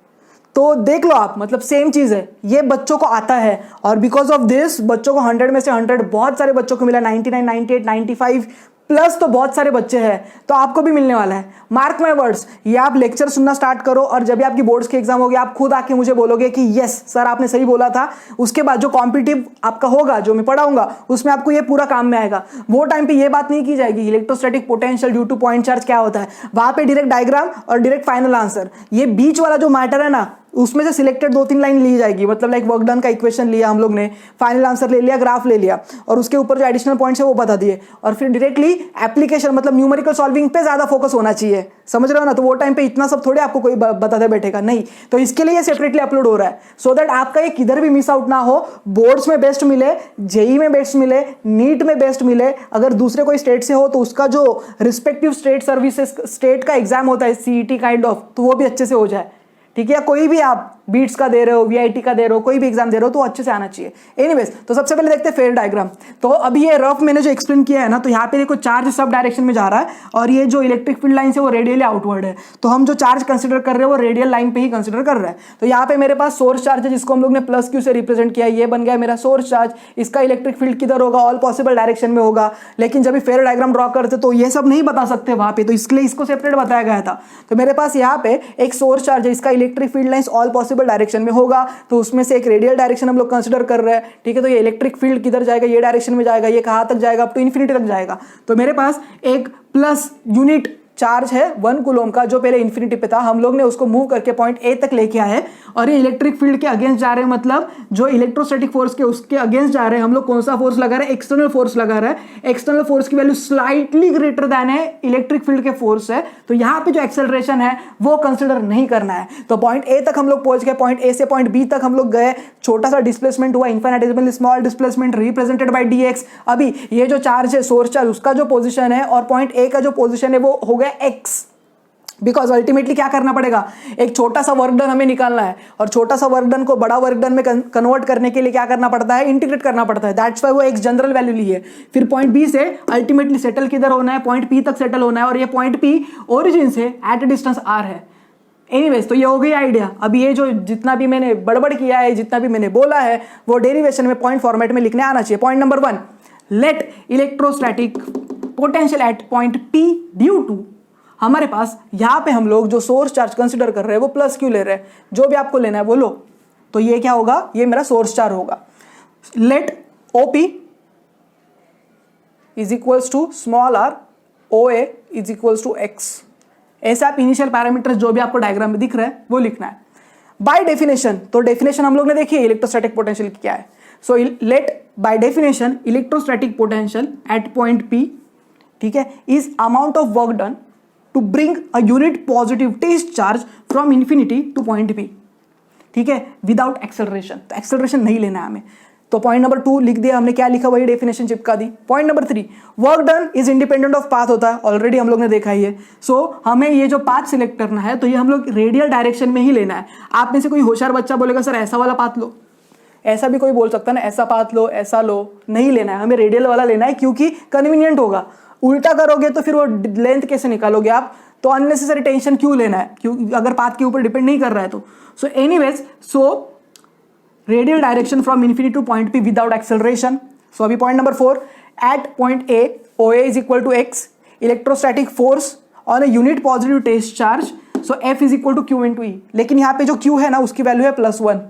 तो देख लो आप, मतलब सेम चीज है, ये बच्चों को आता है और बिकॉज ऑफ दिस बच्चों को 100 में से 100 बहुत सारे बच्चों को मिला, 99, 98, 95 प्लस तो बहुत सारे बच्चे हैं, तो आपको भी मिलने वाला है। मार्क माय वर्ड्स, ये आप लेक्चर सुनना स्टार्ट करो और जब भी आपकी बोर्ड्स की एग्जाम होगी आप खुद आके मुझे बोलोगे कि यस सर आपने सही बोला था। उसके बाद जो कॉम्पिटिटिव आपका होगा, जो मैं पढ़ाऊंगा, उसमें आपको ये पूरा काम में आएगा। वो टाइम पे ये बात नहीं की जाएगी electrostatic potential due two point charge क्या होता है, वहां पे डायरेक्ट डायग्राम और डायरेक्ट फाइनल आंसर। ये बीच वाला जो मैटर है ना, उसमें से सिलेक्टेड 2-3 लाइन ली जाएगी, मतलब लाइक वर्क डन का इक्वेशन लिया हम लोग ने, फाइनल आंसर ले लिया, ग्राफ ले लिया और उसके ऊपर जो एडिशनल पॉइंट्स है वो बता दिए, और फिर डायरेक्टली एप्लीकेशन मतलब न्यूमेरिकल सॉल्विंग पे ज्यादा फोकस होना चाहिए, समझ रहे हो ना। तो वो टाइम पे इतना सब थोड़े आपको कोई बताते बैठेगा नहीं, तो इसके लिए सेपरेटली अपलोड हो रहा है सो दैट आपका ये किधर भी मिस आउट ना हो, बोर्ड्स में बेस्ट मिले, जेई में बेस्ट मिले, नीट में बेस्ट मिले। अगर दूसरे कोई स्टेट से हो तो उसका जो रिस्पेक्टिव स्टेट सर्विसेज स्टेट का एग्जाम होता है सीईटी काइंड ऑफ, तो वो भी अच्छे से हो जाए, ठीक है। कोई भी आप बीट्स का दे रहे हो, वीआईटी का दे रहे हो, कोई भी एग्जाम दे रहे हो तो अच्छे से आना चाहिए। एनीवेज, तो सबसे पहले देखते हैं फेयर डायग्राम। तो अभी ये रफ मैंने जो एक्सप्लेन किया है ना, तो यहाँ पे देखो चार्ज सब डायरेक्शन में जा रहा है और ये जो इलेक्ट्रिक फील्ड लाइन है वो रेडियली आउटवर्ड है, तो हम जो चार्ज कंसिडर कर रहे हैं वो रेडियल लाइन पे ही कंसिडर कर रहे हैं। तो यहाँ पे मेरे पास सोर्स चार्ज है जिसको हम लोग ने प्लस क्यू से रिप्रेजेंट किया, ये बन गया मेरा सोर्स चार्ज। इसका इलेक्ट्रिक फील्ड किधर होगा, ऑल पॉसिबल डायरेक्शन में होगा, लेकिन जब भी फेयर डायग्राम ड्रॉ करते तो ये सब नहीं बता सकते वहां पे, तो इसलिए इसको सेपरेट बताया गया था। तो मेरे पास यहाँ पे एक सोर्स चार्ज है, इसका electric field lines all possible direction में होगा, तो उसमें से एक रेडियल डायरेक्शन हम लोग कंसीडर कर रहे हैं, ठीक है। तो ये इलेक्ट्रिक फील्ड किधर जाएगा, ये डायरेक्शन में जाएगा, ये कहां तक जाएगा, अप टू इन्फिनिटी तक जाएगा। तो मेरे पास एक प्लस यूनिट चार्ज है 1 कूलम का, जो पहले इन्फिनिटी पे था, हम लोग ने उसको मूव करके पॉइंट ए तक लेके आए और ये इलेक्ट्रिक फील्ड के अगेंस्ट जा रहे हैं, मतलब जो इलेक्ट्रोस्टैटिक फोर्स के उसके अगेंस्ट जा रहे हैं। हम लोग कौन सा फोर्स लगा रहे हैं, एक्सटर्नल फोर्स लगा रहे हैं। एक्सटर्नल फोर्स की वैल्यू स्लाइटली ग्रेटर देन है इलेक्ट्रिक फील्ड के फोर्स है, तो यहाँ पे जो एक्सेलरेशन है वो कंसिडर नहीं करना है। तो पॉइंट ए तक हम लोग पहुंच गए, पॉइंट ए से पॉइंट बी तक हम लोग गए, छोटा सा डिस्प्लेसमेंट हुआ, infinitesimally small displacement represented by D X. अभी ये जो चार्ज है सोर्स चार्ज, उसका जो पोजीशन है और पॉइंट ए का जो पोजीशन है वो हो गया एक्स, बिकॉज अल्टीमेटली क्या करना पड़ेगा, एक छोटा सा वर्क डन हमें निकालना है और छोटा सा वर्क डन को बड़ा वर्क डन में कन्वर्ट करने के लिए क्या करना पड़ता है, इंटीग्रेट करना पड़ता है। दैट्स व्हाई वो एक जनरल वैल्यू ली है। फिर पॉइंट बी से अल्टीमेटली सेटल किधर होना है, पॉइंट पी तक सेटल होना है, और ये पॉइंट पी ओरिजिन से एट ए डिस्टेंस आर है। एनीवेज, तो ये हो गई आइडिया। अभी ये जो जितना भी मैंने बड़बड़ किया है, जितना भी मैंने बोला है, वो डेरिवेशन में पॉइंट फॉर्मेट में लिखने आना चाहिए। Point number 1, let electrostatic potential at point P due to, हमारे पास यहां पे हम लोग जो सोर्स चार्ज कंसीडर कर रहे हैं वो प्लस क्यू ले रहे हैं, जो भी आपको लेना है वो लो। तो ये क्या होगा, ये मेरा सोर्स चार्ज होगा। Let OP is equals to small r, O A is equals to x. ऐसे आप इनिशियल पैरामीटर्स जो भी आपको डायग्राम में दिख रहा है वो लिखना है। बाय डेफिनेशन, तो डेफिनेशन हम लोग ने देखी है इलेक्ट्रोस्टैटिक पोटेंशियल की क्या है। So let by definition electrostatic potential at point P, ठीक है, is amount of work done to bring a unit positive test charge from infinity to point P, ठीक है, विदाउट एक्सेलरेशन। तो एक्सेलरेशन नहीं लेना है हमें। तो पॉइंट नंबर 2 लिख दिया हमने, क्या लिखा वही डेफिनेशन चिपका दी। Point number 3, work done is independent of path होता है, ऑलरेडी हम लोग ने देखा ही है। सो हमें ये जो पाथ सिलेक्ट करना है तो ये हम लोग रेडियल डायरेक्शन में ही लेना है। आप में से कोई होशियार बच्चा बोलेगा सर ऐसा वाला पाथ लो, ऐसा भी कोई बोल सकता है ना, ऐसा पाथ लो, ऐसा लो, नहीं लेना है हमें, रेडियल वाला लेना है क्योंकि कन्वीनियंट होगा। उल्टा करोगे तो फिर वो लेंथ कैसे निकालोगे आप, तो अननेसेसरी टेंशन क्यों लेना है, क्यों, अगर पाथ के ऊपर डिपेंड नहीं कर रहा है तो। So anyways, so radial direction from infinity to point P without acceleration. So अभी point number 4, at point A O A is equal to X, electrostatic force on a unit positive test charge, so F is equal to Q into E. लेकिन यहाँ पे जो क्यू है ना उसकी वैल्यू है +1,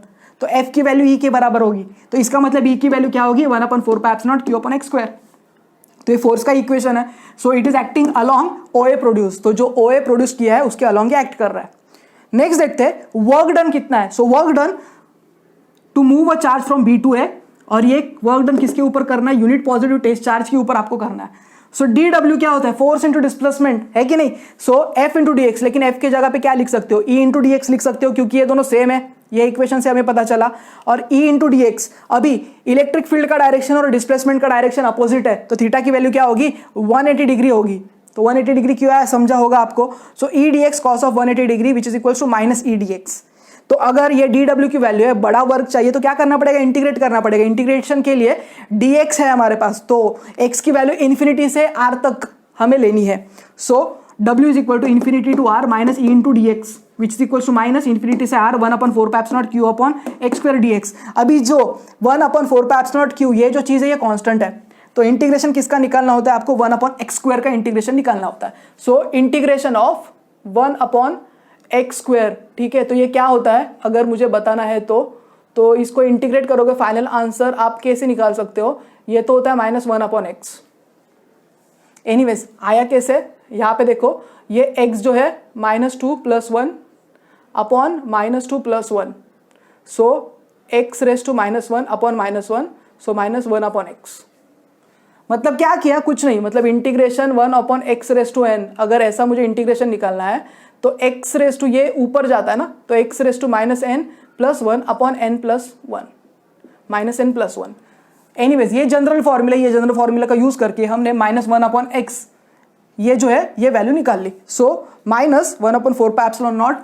तो एफ की वैल्यू ई के बराबर होगी, तो इसका मतलब ई की वैल्यू क्या होगी, 1/4 pi epsilon naught Q upon x square. तो ये फोर्स का इक्वेशन है। So it is acting along O A produce, तो जो ओ ए प्रोड्यूस किया है उसके अलोंग ये एक्ट कर रहा है। नेक्स्ट देखते हैं वर्क डन कितना है। So work done to move a charge from B to A, और ये वर्क डन किसके ऊपर करना है, यूनिट पॉजिटिव टेस्ट चार्ज के ऊपर आपको करना है। सो डी डब्ल्यू क्या होता है, फोर्स इंटू डिस्प्लेसमेंट, है कि नहीं। सो एफ इंटू डी एक्स, लेकिन एफ की जगह पे क्या लिख सकते हो, ई इंटू डी एक्स लिख सकते हो क्योंकि ये दोनों सेम है, ये इक्वेशन से हमें पता चला। और E इंटू डी एक्स, अभी इलेक्ट्रिक फील्ड का डायरेक्शन और डिस्प्लेसमेंट का डायरेक्शन अपोजिट है, तो थीटा की वैल्यू क्या होगी, 180 डिग्री होगी। तो 180 डिग्री क्यों है समझा होगा आपको। So E D X cos of 180 degree which is equal to minus E D X. तो अगर ये dw की वैल्यू है, बड़ा वर्क चाहिए तो क्या करना पड़ेगा, इंटीग्रेट करना पड़ेगा। इंटीग्रेशन के लिए dx है हमारे पास, तो x की वैल्यू इन्फिनिटी से r तक हमें लेनी है। सो w is equal to infinity to r minus E into D X which is equal to minus infinity से r 1/4 q upon x square dx। अभी जो 1/4 q ये जो चीज़ है ये कांस्टेंट है, तो इंटीग्रेशन किसका निकालना होता है, आपको 1/x² का इंटीग्रेशन निकालना होता है। सो इंटीग्रेशन ऑफ 1/x², ठीक है। तो ये क्या होता है अगर मुझे बताना है तो इसको इंटीग्रेट करोगे, फाइनल आंसर आप कैसे निकाल सकते हो, ये तो होता है -1/x। एनीवेज आया कैसे, यहाँ पे देखो ये x जो है -2 + 1 upon -2 + 1, so x raise to -1 upon -1, so -1/x। मतलब क्या किया, कुछ नहीं, मतलब integration 1/x rays to n, अगर ऐसा मुझे इंटीग्रेशन निकालना है तो x रेज़ टू ये ऊपर जाता है ना, तो x raise to -n + 1 upon n + 1 -n + 1। Anyways ये जनरल फॉर्मूला का यूज करके हमने -1/x ये जो है ये वैल्यू निकाल ली। सो -1/4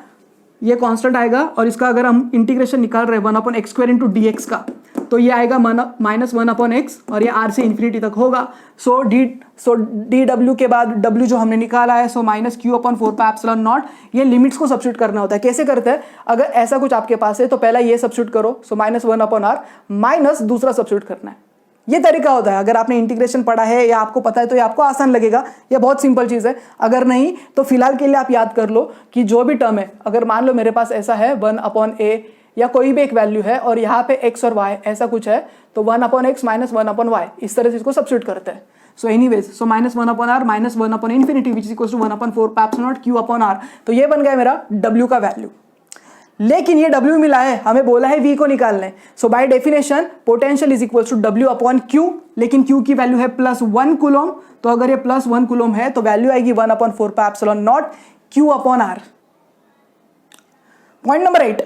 ये कांस्टेंट आएगा, और इसका अगर हम इंटीग्रेशन निकाल रहे हैं 1/x² इंटू dx का, तो ये आएगा -1/x और ये r से इन्फिनिटी तक होगा। सो dw के बाद w जो हमने निकाला है, सो -q/4 ये लिमिट्स को सब्स्टिट्यूट करना होता है। कैसे करते हैं, अगर ऐसा कुछ आपके पास है तो पहला ये सब्स्टिट्यूट करो, सो -1/r माइनस दूसरा सब्स्टिट्यूट करना है। ये तरीका होता है, अगर आपने इंटीग्रेशन पढ़ा है या आपको पता है तो ये आपको आसान लगेगा, ये बहुत सिंपल चीज़ है। अगर नहीं तो फिलहाल के लिए आप याद कर लो कि जो भी टर्म है, अगर मान लो मेरे पास ऐसा है 1/a या कोई भी एक वैल्यू है और यहाँ पे x और y ऐसा कुछ है, तो 1/x माइनस 1/y इस तरह से इसको सब्स्टिट्यूट करते हैं। So anyways so -1/r minus 1/∞ which is equal to 1/4 q/r, तो ये बन गया मेरा w का वैल्यू। लेकिन ये W मिला है, हमें बोला है V को निकालना है। So by definition potential is equal to W/Q, लेकिन Q की वैल्यू है +1 कूलम, तो अगर ये +1 कूलम है तो वैल्यू आएगी 1/4 Q/r। पॉइंट नंबर 8,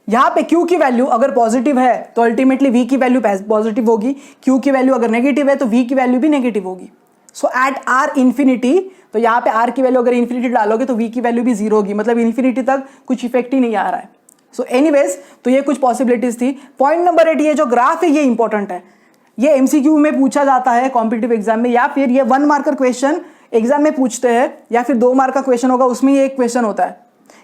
यहां पे Q की वैल्यू अगर पॉजिटिव है तो अल्टीमेटली V की वैल्यू पॉजिटिव होगी, Q की वैल्यू अगर नेगेटिव है तो V की वैल्यू भी नेगेटिव होगी। सो एट r इन्फिनिटी, तो यहाँ पे r की वैल्यू अगर इन्फिनिटी डालोगे तो V की वैल्यू भी 0 होगी, मतलब इन्फिनिटी तक कुछ इफेक्ट ही नहीं आ रहा है। सो एनीवेज तो ये कुछ पॉसिबिलिटीज थी। पॉइंट नंबर 8, ये जो ग्राफ है ये इंपॉर्टेंट है, ये एमसीक्यू में पूछा जाता है कॉम्पिटिटिव एग्जाम में, या फिर ये 1 मार्कर क्वेश्चन एग्जाम में पूछते हैं, या फिर 2 मार्क का क्वेश्चन होगा उसमें ये एक क्वेश्चन होता है,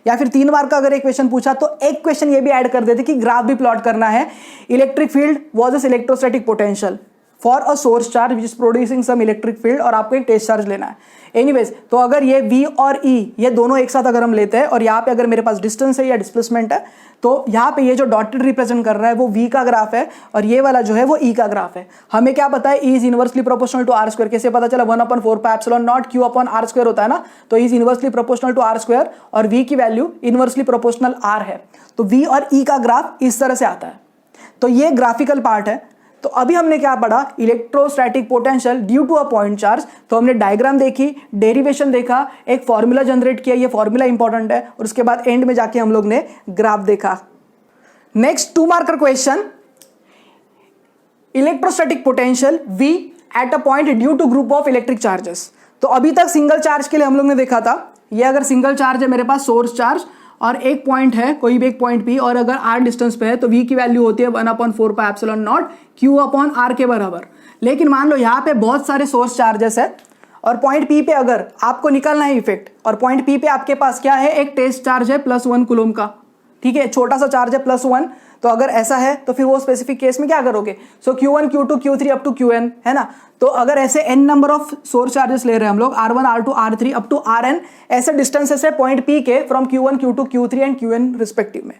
या फिर 3 मार्क का अगर एक क्वेश्चन पूछा तो एक क्वेश्चन ये भी ऐड कर देते कि ग्राफ भी प्लॉट करना है। Electric field versus electrostatic potential for a source charge which is producing some electric field, और आपको एक टेस्ट चार्ज लेना है। एनीवेज तो अगर ये V और E ये दोनों एक साथ अगर हम लेते हैं, और यहाँ पे अगर मेरे पास डिस्टेंस है या डिस्प्लेसमेंट है, तो यहाँ पे ये जो डॉटेड रिप्रेजेंट कर रहा है वो V का ग्राफ है, और ये वाला जो है वो E का ग्राफ है। हमें क्या पता है, E is inversely proportional to r²। कैसे पता चला, 1/4 Q/r² होता है ना, तो E is inversely proportional to r², और V की वैल्यू इनवर्सली प्रोपोर्शनल r है, तो V और E का ग्राफ इस तरह से आता है। तो ये ग्राफिकल पार्ट है। तो अभी हमने क्या पढ़ा, electrostatic potential due to a point charge. तो हमने डायग्राम देखी, डेरिवेशन देखा, एक फॉर्मूला जनरेट किया, ये फॉर्मूला इंपॉर्टेंट है, और उसके बाद एंड में जाके हम लोग ने ग्राफ देखा। Next 2 marker question, electrostatic potential V at a point due to group of electric charges. तो अभी तक सिंगल चार्ज के लिए हम लोग ने देखा था, ये अगर सिंगल चार्ज है मेरे पास सोर्स चार्ज, और एक पॉइंट है कोई भी एक पॉइंट P, और अगर r डिस्टेंस पे है तो V की वैल्यू होती है 1/4 Q/r के बराबर। लेकिन मान लो यहाँ पे बहुत सारे सोर्स चार्जेस है, और पॉइंट P पे अगर आपको निकालना है इफेक्ट, और पॉइंट P पे आपके पास क्या है, एक टेस्ट चार्ज है +1 कूलम का, ठीक है, छोटा सा चार्ज है +1। तो अगर ऐसा है तो फिर वो स्पेसिफिक केस में क्या करोगे, सो Q1 Q2 Q3 अप टू Qn है ना। तो अगर ऐसे n number of source charges ले रहे हैं हम लोग, R1 R2 R3 up to Rn, ऐसे डिस्टेंसेस है पॉइंट P के from Q1 Q2 Q3 and Qn respective में।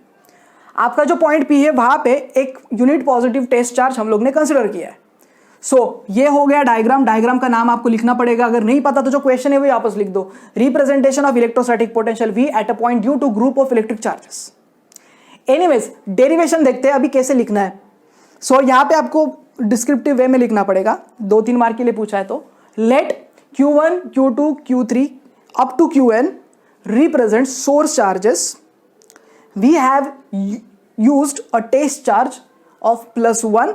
आपका जो पॉइंट P है वहां पे एक यूनिट पॉजिटिव टेस्ट चार्ज हम लोग ने कंसिडर किया है। सो ये हो गया डायग्राम। डायग्राम का नाम आपको लिखना पड़ेगा, अगर नहीं पता तो जो क्वेश्चन है वो वापस लिख दो, representation of electrostatic potential V at a point due to group of electric charges. Anyways derivation देखते हैं अभी कैसे लिखना है। सो यहाँ पे आपको डिस्क्रिप्टिव वे में लिखना पड़ेगा, 2-3 मार्क के लिए पूछा है तो। लेट Q1 Q2 Q3 अप टू Qn represent source charges, we have used a test charge of +1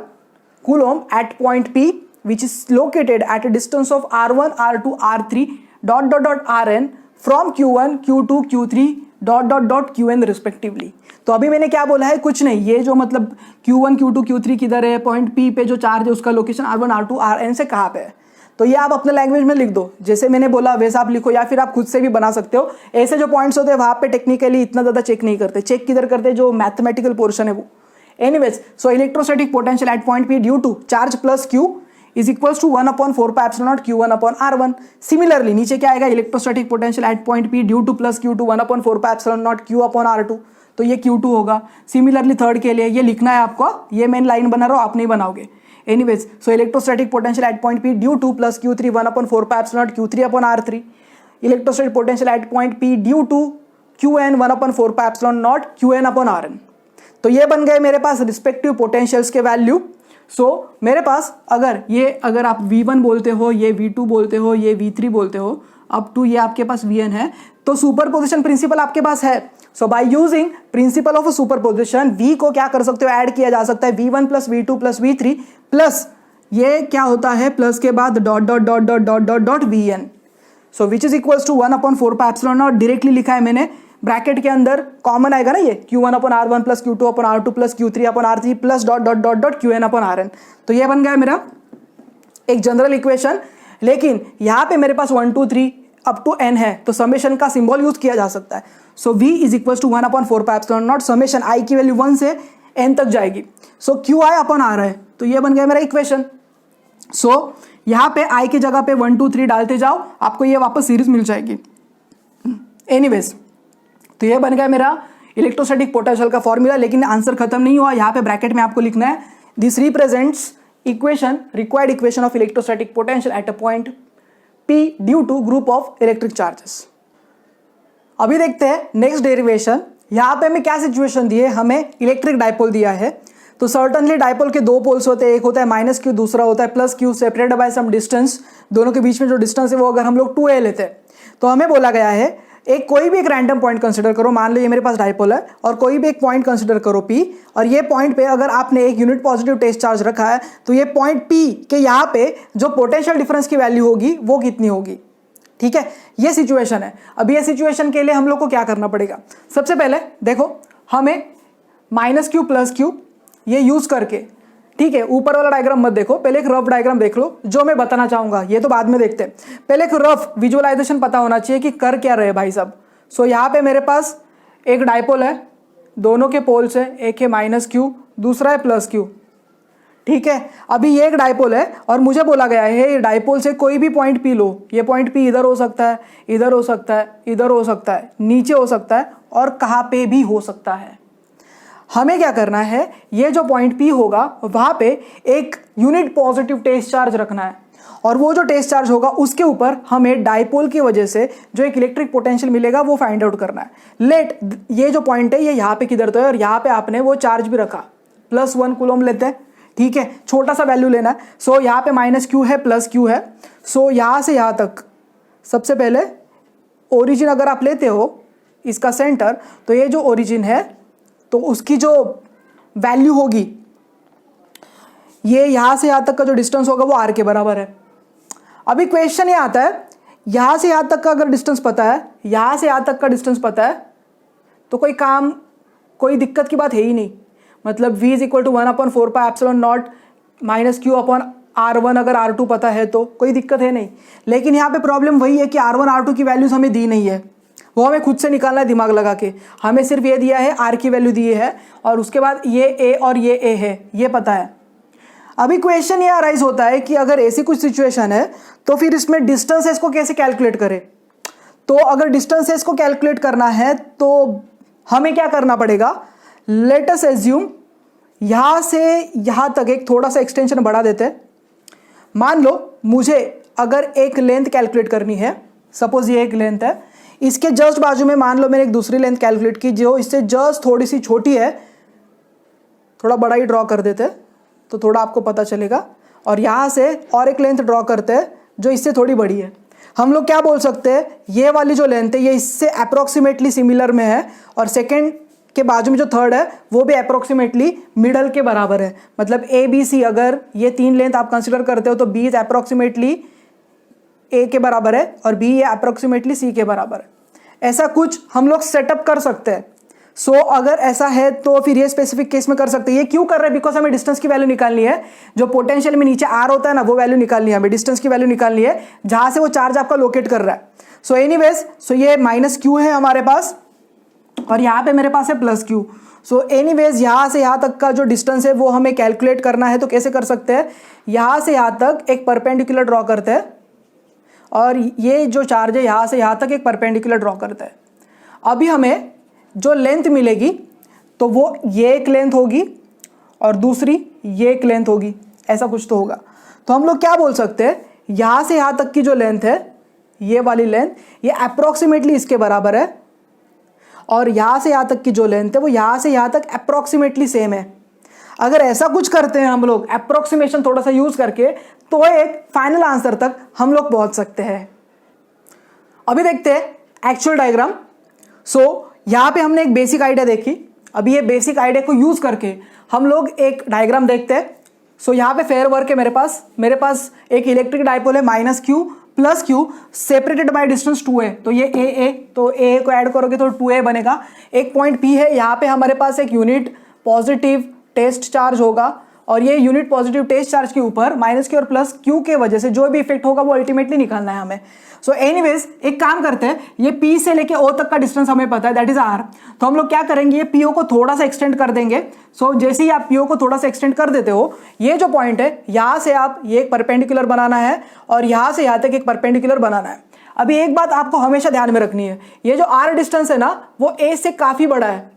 coulomb at point P which is located at a distance of R1 R2 R3 ... Rn from Q1 Q2 Q3 dot dot dot Q N respectively. तो अभी मैंने क्या बोला है, कुछ नहीं, ये जो मतलब Q1 Q2 Q3 किधर है, पॉइंट P पे जो चार्ज है उसका लोकेशन R1 R2 Rn से कहाँ पे है, तो ये आप अपने लैंग्वेज में लिख दो, जैसे मैंने बोला वैसा आप लिखो, या फिर आप खुद से भी बना सकते हो। ऐसे जो पॉइंट्स होते हैं वहाँ पे टेक्निकली इतना ज़्यादा चेक नहीं करते, चेक किधर करते जो मैथमेटिकल पोर्शन है वो। Anyways, so electrostatic potential at point P due to charge plus Q is equals to 1/4 pi epsilon naught Q1 upon R1। Similarly नीचे क्या आएगा, electrostatic potential at point P due to plus Q2 1/4 pi epsilon naught Q upon R2, तो ये Q2 होगा। सिमिलरली थर्ड के लिए ये लिखना है आपको, ये मेन लाइन बना रहा हो, आप नहीं बनाओगे। Anyways, so electrostatic potential at point P due to plus Q3 1/4 pi epsilon naught Q3 upon R3। Electrostatic potential at point P due to Qn 1/4 pi epsilon naught Qn upon Rn। तो ये बन गए मेरे पास रिस्पेक्टिव पोटेंशियल्स के वैल्यू। सो मेरे पास अगर आप V1 बोलते हो, ये V2 बोलते हो, ये V3 बोलते हो, अप टू ये आपके पास Vn है, तो सुपरपोजिशन प्रिंसिपल आपके पास है। So by using principle of superposition V को क्या कर सकते हो, ऐड किया जा सकता है V1 plus V2 plus V3 plus ये क्या होता है, प्लस के बाद dot dot dot dot dot dot dot Vn, so which is equals to 1/4 pi epsilon naught. Directly लिखा है मैंने, ब्रैकेट के अंदर कॉमन आएगा ना, ये Q1 upon R1 plus Q2 upon R2 plus Q3 upon R3 plus dot dot dot dot Qn upon Rn। तो ये बन गया मेरा एक जनरल इक्वेशन। लेकिन यहाँ पे मेरे पास 1 2 3 अप टू n है, तो समेशन का सिंबल यूज किया जा सकता है। So V is equal to 1/4 pi epsilon naught summation i की वैल्यू 1 से n तक जाएगी। सो Qi अपॉन R है, तो ये बन गया मेरा इक्वेशन। सो यहाँ पे i की जगह पे 1 2 3 डालते जाओ, आपको ये वापस सीरीज मिल जाएगी। एनीवेज, तो ये बन गया मेरा इलेक्ट्रोस्टैटिक पोटेंशियल का फॉर्मूला। लेकिन आंसर खत्म नहीं हुआ, यहाँ पे ब्रैकेट में आपको लिखना है this represents equation, required equation of electrostatic potential at a point P due to group of electric charges. अभी देखते हैं नेक्स्ट डेरिवेशन। यहाँ पे हमें क्या सिचुएशन दी है, हमें इलेक्ट्रिक डायपोल दिया है। तो सर्टनली डायपोल के दो पोल्स होते हैं, एक होता है माइनस Q, दूसरा होता है plus Q, separated by some distance. दोनों के बीच में जो डिस्टेंस है वो अगर हम लोग 2a लेते हैं, तो हमें बोला गया है कोई भी एक रैंडम पॉइंट कंसीडर करो, मान लो ये मेरे पास डायपोल है, और कोई भी एक पॉइंट कंसीडर करो P, और ये पॉइंट पे अगर आपने एक यूनिट पॉजिटिव टेस्ट चार्ज रखा है, तो ये पॉइंट P के यहाँ पे जो पोटेंशियल डिफरेंस की वैल्यू होगी वो कितनी होगी। ठीक है, ये सिचुएशन है। अब ये सिचुएशन के लिए हम लोग को क्या करना पड़ेगा, सबसे पहले देखो हमें माइनस Q प्लस Q ये यूज करके, ठीक है, ऊपर वाला डायग्राम मत देखो, पहले एक रफ डायग्राम देख लो जो मैं बताना चाहूंगा, ये तो बाद में देखते हैं। पहले एक रफ विजुअलाइजेशन पता होना चाहिए कि कर क्या रहे भाई साहब। सो यहाँ पे मेरे पास एक डायपोल है, दोनों के पोल्स है, एक है माइनस Q, दूसरा है प्लस Q। ठीक है, अभी ये एक डायपोल है और मुझे बोला गया है डायपोल से कोई भी पॉइंट P लो। ये पॉइंट P इधर हो सकता है, इधर हो सकता है, इधर हो सकता है, नीचे हो सकता है, और कहाँ पे भी हो सकता है। हमें क्या करना है, ये जो पॉइंट P होगा वहां पे एक यूनिट पॉजिटिव टेस्ट चार्ज रखना है, और वो जो टेस्ट चार्ज होगा उसके ऊपर हमें डायपोल की वजह से जो एक इलेक्ट्रिक पोटेंशियल मिलेगा वो फाइंड आउट करना है। लेट ये जो पॉइंट है ये यहाँ पे किधर तो है, और यहाँ पे आपने वो चार्ज भी रखा, +1 कूलम लेते हैं। ठीक है, छोटा सा वैल्यू लेना है। सो यहाँ पे माइनस Q है, प्लस Q है। सो यहाँ से यहाँ तक सबसे पहले ओरिजिन अगर आप लेते हो इसका सेंटर, तो ये जो ओरिजिन है तो उसकी जो वैल्यू होगी, ये यहां से यहां तक का जो डिस्टेंस होगा वो r के बराबर है। अभी क्वेश्चन ये आता है, यहां से यहां तक का अगर डिस्टेंस पता है, यहां से यहां तक का डिस्टेंस पता है, तो कोई दिक्कत की बात है ही नहीं। मतलब v is equal to 1/4 pi epsilon naught minus Q upon R1 अगर R2 पता है तो कोई दिक्कत है नहीं। लेकिन यहाँ पे प्रॉब्लम वही है कि R1 R2 की वैल्यूज हमें दी नहीं है, वो हमें खुद से निकालना है दिमाग लगा के। हमें सिर्फ ये दिया है, R की वैल्यू दी है, और उसके बाद ये A और ये A है, ये पता है। अभी क्वेश्चन ये अराइज होता है कि अगर ऐसी कुछ सिचुएशन है तो फिर इसमें डिस्टेंसेस को कैसे कैलकुलेट करें। तो अगर डिस्टेंसेस को कैलकुलेट करना है तो हमें क्या करना पड़ेगा, लेट अस एज्यूम यहां से यहां तक एक थोड़ा सा एक्सटेंशन बढ़ा देते हैं। मान लो मुझे अगर एक लेंथ कैलकुलेट करनी है, सपोज ये एक लेंथ है, इसके जस्ट बाजू में मान लो मैंने एक दूसरी लेंथ कैलकुलेट की जो इससे जस्ट थोड़ी सी छोटी है, थोड़ा बड़ा ही ड्रॉ कर देते हैं तो थोड़ा आपको पता चलेगा, और यहाँ से और एक लेंथ ड्रॉ करते हैं जो इससे थोड़ी बड़ी है। हम लोग क्या बोल सकते हैं, ये वाली जो लेंथ है ये इससे अप्रोक्सीमेटली सिमिलर में है, और सेकेंड के बाजू में जो थर्ड है वो भी अप्रोक्सीमेटली मिडल के बराबर है। मतलब ए बी सी, अगर ये 3 लेंथ आप कंसिडर करते हो तो बी इज अप्रोक्सीमेटली ए के बराबर है और बी ये अप्रोक्सीमेटली सी के बराबर है। ऐसा कुछ हम लोग सेटअप कर सकते हैं। सो अगर ऐसा है तो फिर ये स्पेसिफिक केस में कर सकते हैं। ये क्यों कर रहे हैं? बिकॉज हमें डिस्टेंस की वैल्यू निकालनी है, जो पोटेंशियल में नीचे आर होता है ना, वो वैल्यू निकालनी है हमें, डिस्टेंस की वैल्यू निकालनी है जहां से वो चार्ज आपका लोकेट कर रहा है। सो एनीवेज, सो ये माइनस क्यू है हमारे पास और यहाँ पे मेरे पास है प्लस क्यू। सो एनीवेज यहाँ से यहाँ तक का जो डिस्टेंस है वो हमें कैलकुलेट करना है। तो कैसे कर सकते हैं? यहाँ से यहाँ तक एक परपेंडिकुलर ड्रॉ करते हैं और ये जो चार्ज है यहाँ से यहाँ तक एक परपेंडिकुलर ड्रॉ करते हैं। अभी हमें जो लेंथ मिलेगी तो वो ये एक लेंथ होगी और दूसरी ये एक लेंथ होगी, ऐसा कुछ तो होगा। तो हम लोग क्या बोल सकते हैं, यहाँ से यहाँ तक की जो लेंथ है, ये वाली लेंथ, ये अप्रोक्सीमेटली इसके बराबर है और यहाँ से यहाँ तक की जो लेंथ है वो यहाँ से यहाँ तक अप्रोक्सीमेटली सेम है। अगर ऐसा कुछ करते हैं हम लोग अप्रोक्सीमेशन थोड़ा सा यूज करके, तो एक फाइनल आंसर तक हम लोग पहुंच सकते हैं। अभी देखते हैं एक्चुअल डायग्राम। सो यहाँ पे हमने एक बेसिक आइडिया देखी। अभी ये बेसिक आइडिया को यूज करके हम लोग एक डायग्राम देखते हैं। सो यहाँ पे फेयर वर्क है मेरे पास एक इलेक्ट्रिक डायपोल है minus Q plus Q separated by distance 2a। तो ये a तो a को ऐड करोगे तो 2a बनेगा। एक पॉइंट p है, यहाँ पे हमारे पास एक यूनिट पॉजिटिव टेस्ट चार्ज होगा और ये यूनिट पॉजिटिव टेस्ट चार्ज के ऊपर माइनस क्यू और प्लस क्यू के वजह से जो भी इफेक्ट होगा वो अल्टीमेटली निकालना है हमें। सो एनीवेज एक काम करते हैं, ये P से लेके O तक का डिस्टेंस हमें पता है, दैट इज R। तो हम लोग क्या करेंगे, ये PO को थोड़ा सा एक्सटेंड कर देंगे। सो जैसे ही आप PO को थोड़ा सा एक्सटेंड कर देते हो, ये जो पॉइंट है यहाँ से आप ये एक परपेंडिकुलर बनाना है और यहाँ से यहाँ तक एक परपेंडिकुलर बनाना है। अभी एक बात आपको हमेशा ध्यान में रखनी है, ये जो R डिस्टेंस है ना वो A से काफी बड़ा है।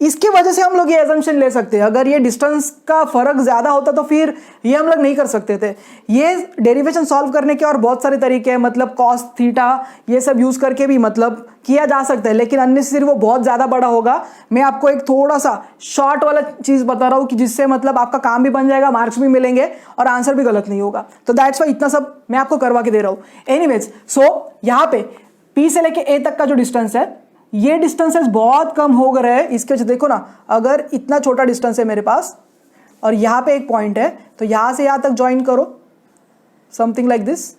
इसकी वजह से हम लोग ये एजम्पशन ले सकते हैं, अगर ये डिस्टेंस का फर्क ज्यादा होता तो फिर ये हम लोग नहीं कर सकते थे। ये डेरिवेशन सॉल्व करने के और बहुत सारे तरीके हैं, मतलब कॉस थीटा ये सब यूज करके भी मतलब किया जा सकता है, लेकिन अननेसेसरी वो बहुत ज्यादा बड़ा होगा। मैं आपको एक थोड़ा सा शॉर्ट वाला चीज बता रहा हूँ कि जिससे मतलब आपका काम भी बन जाएगा, मार्क्स भी मिलेंगे और आंसर भी गलत नहीं होगा। तो दैट्स वाई इतना सब मैं आपको करवा के दे रहा हूँ। एनीवेज, सो यहाँ पे P से लेके A तक का जो डिस्टेंस है, ये डिस्टेंसेस बहुत कम हो गए हैं। इसके वजह देखो ना, अगर इतना छोटा डिस्टेंस है मेरे पास और यहाँ पे एक पॉइंट है, तो यहाँ से यहाँ तक ज्वाइन करो समथिंग लाइक दिस।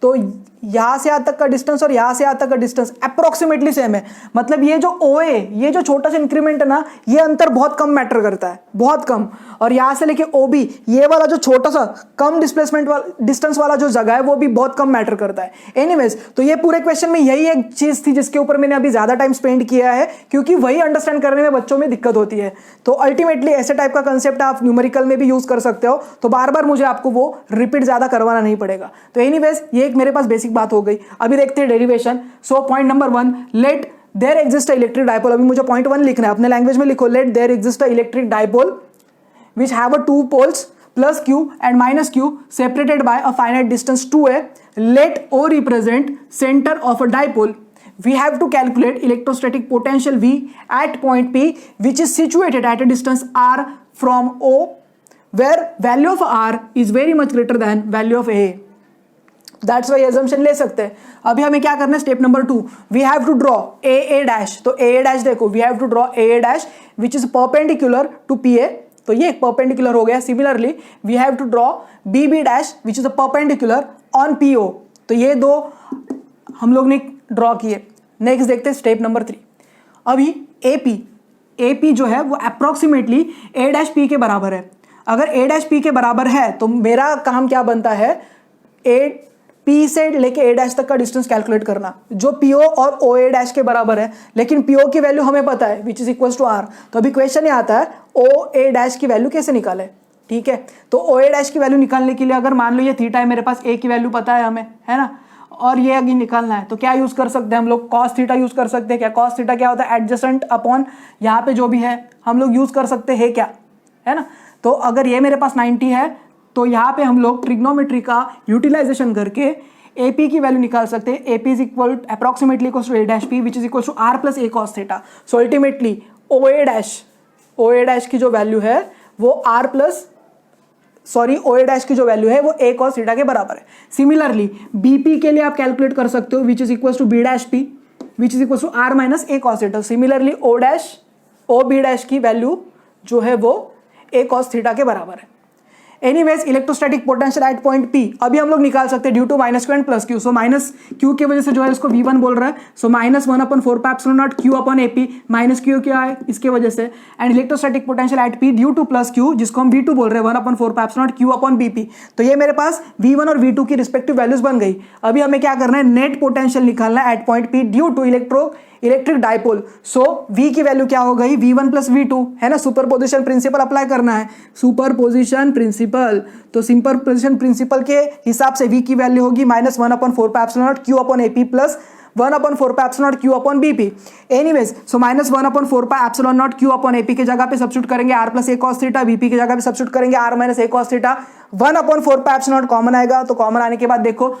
तो यहाँ से यहाँ तक का डिस्टेंस और यहाँ से यहाँ तक का डिस्टेंस अप्रोक्सीमेटली सेम है। मतलब ये जो OA, ये जो छोटा सा इंक्रीमेंट है ना, ये अंतर बहुत कम मैटर करता है, बहुत कम। और यहाँ से लेके OB, ये वाला जो छोटा सा कम डिस्प्लेसमेंट वाला डिस्टेंस वाला जो जगह है वो भी बहुत कम मैटर करता है। एनीवेज, तो ये पूरे क्वेश्चन में यही एक चीज थी जिसके ऊपर मैंने अभी ज्यादा टाइम स्पेंड किया है, क्योंकि वही अंडरस्टैंड करने में बच्चों में दिक्कत होती है। तो अल्टीमेटली ऐसे टाइप का कंसेप्ट आप न्यूमेरिकल में भी यूज कर सकते हो, तो बार बार मुझे आपको वो रिपीट ज्यादा करवाना नहीं पड़ेगा। तो एनीवेज, ये एक मेरे पास बेसिक बात हो गई। अभी देखते हैं derivation. So point number 1, let there exist a electric dipole. अभी मुझे पॉइंट 1 लिखना है, अपने लैंग्वेज में लिखो, let there exist a electric dipole which have a 2 poles plus q and minus q separated by a finite distance 2a. Let O represent center of a dipole. We have to calculate electrostatic potential V at point P, which is situated at a distance r from O, where value of r is very much greater than value of A. That's why assumption ले सकते हैं। अभी हमें क्या करना है, step number 2, we have to draw A dash. तो ए डैश देखो, we have to draw A dash which is perpendicular to P A. तो ये एक परपेंडिकुलर हो गया। Similarly we have to draw B B dash which is a perpendicular on P O. तो ये दो हम लोग ने ड्रॉ किए। नेक्स्ट देखते हैं स्टेप नंबर 3। अभी ए पी जो है वो अप्रोक्सीमेटली ए डैश पी के बराबर है। अगर ए डैश पी के बराबर है तो मेरा काम क्या बनता है, ए P से लेके A डैश तक का डिस्टेंस कैलकुलेट करना, जो PO और OA डैश के बराबर है। लेकिन PO की वैल्यू हमें पता है which is equal to R। तो अभी क्वेश्चन ये आता है OA डैश की वैल्यू कैसे निकाले। ठीक है, तो OA डैश की वैल्यू निकालने के लिए अगर मान लो ये थीटा है, मेरे पास A की वैल्यू पता है हमें, है ना, और ये अभी निकालना है, तो क्या यूज कर सकते हैं हम लोग, कॉस थीटा यूज कर सकते हैं। क्या कॉस थीटा क्या होता है, एडजेसेंट अपॉन यहाँ पे जो भी है हम लोग यूज कर सकते हैं, क्या है ना। तो अगर ये मेरे पास 90 है तो यहाँ पे हम लोग ट्रिग्नोमेट्री का यूटिलाइजेशन करके AP की वैल्यू निकाल सकते हैं। AP is equal approximately equal to A dash P which is equal to R plus A cos theta. So ultimately OA dash की जो वैल्यू है वो OA डैश की जो वैल्यू है वो A cos थीटा के बराबर है। सिमिलरली BP के लिए आप कैलकुलेट कर सकते हो which is equal to B dash P which is equal to R minus A cos theta. Similarly OB dash की वैल्यू जो है वो A cos थीटा के बराबर है। Anyways electrostatic potential at point P अभी हम लोग निकाल सकते हैं due to minus q and plus q. So minus q की वजह से जो है इसको V1 बोल रहा है। सो -1/4 pi epsilon naught Q upon AP, minus Q क्या है इसके वजह से, and electrostatic potential at P due to plus Q जिसको हम V2 बोल रहे हैं 1/4 pi epsilon naught Q upon BP। तो ये मेरे पास V1 और V2 की रिस्पेक्टिव वैल्यूज बन गई। अभी हमें क्या करना है, नेट पोटेंशियल निकालना है at point P due to electric dipole. So V की वैल्यू क्या हो गई, V1 प्लस V2 है ना, सुपरपोजिशन प्रिंसिपल अप्लाई करना है, सुपरपोजिशन प्रिंसिपल। तो सुपरपोजिशन प्रिंसिपल के हिसाब से V की वैल्यू होगी -1/4 pi epsilon naught Q upon AP plus 1/4 pi epsilon naught Q upon BP। Anyways so -1/4 pi epsilon naught Q upon AP की जगह पे सब्स्टिट्यूट करेंगे R plus a cos theta, BP की जगह पे सब्स्टिट्यूट करेंगे R minus a cos theta, 1/4 pi epsilon not common आएगा। तो कॉमन आने के बाद देखो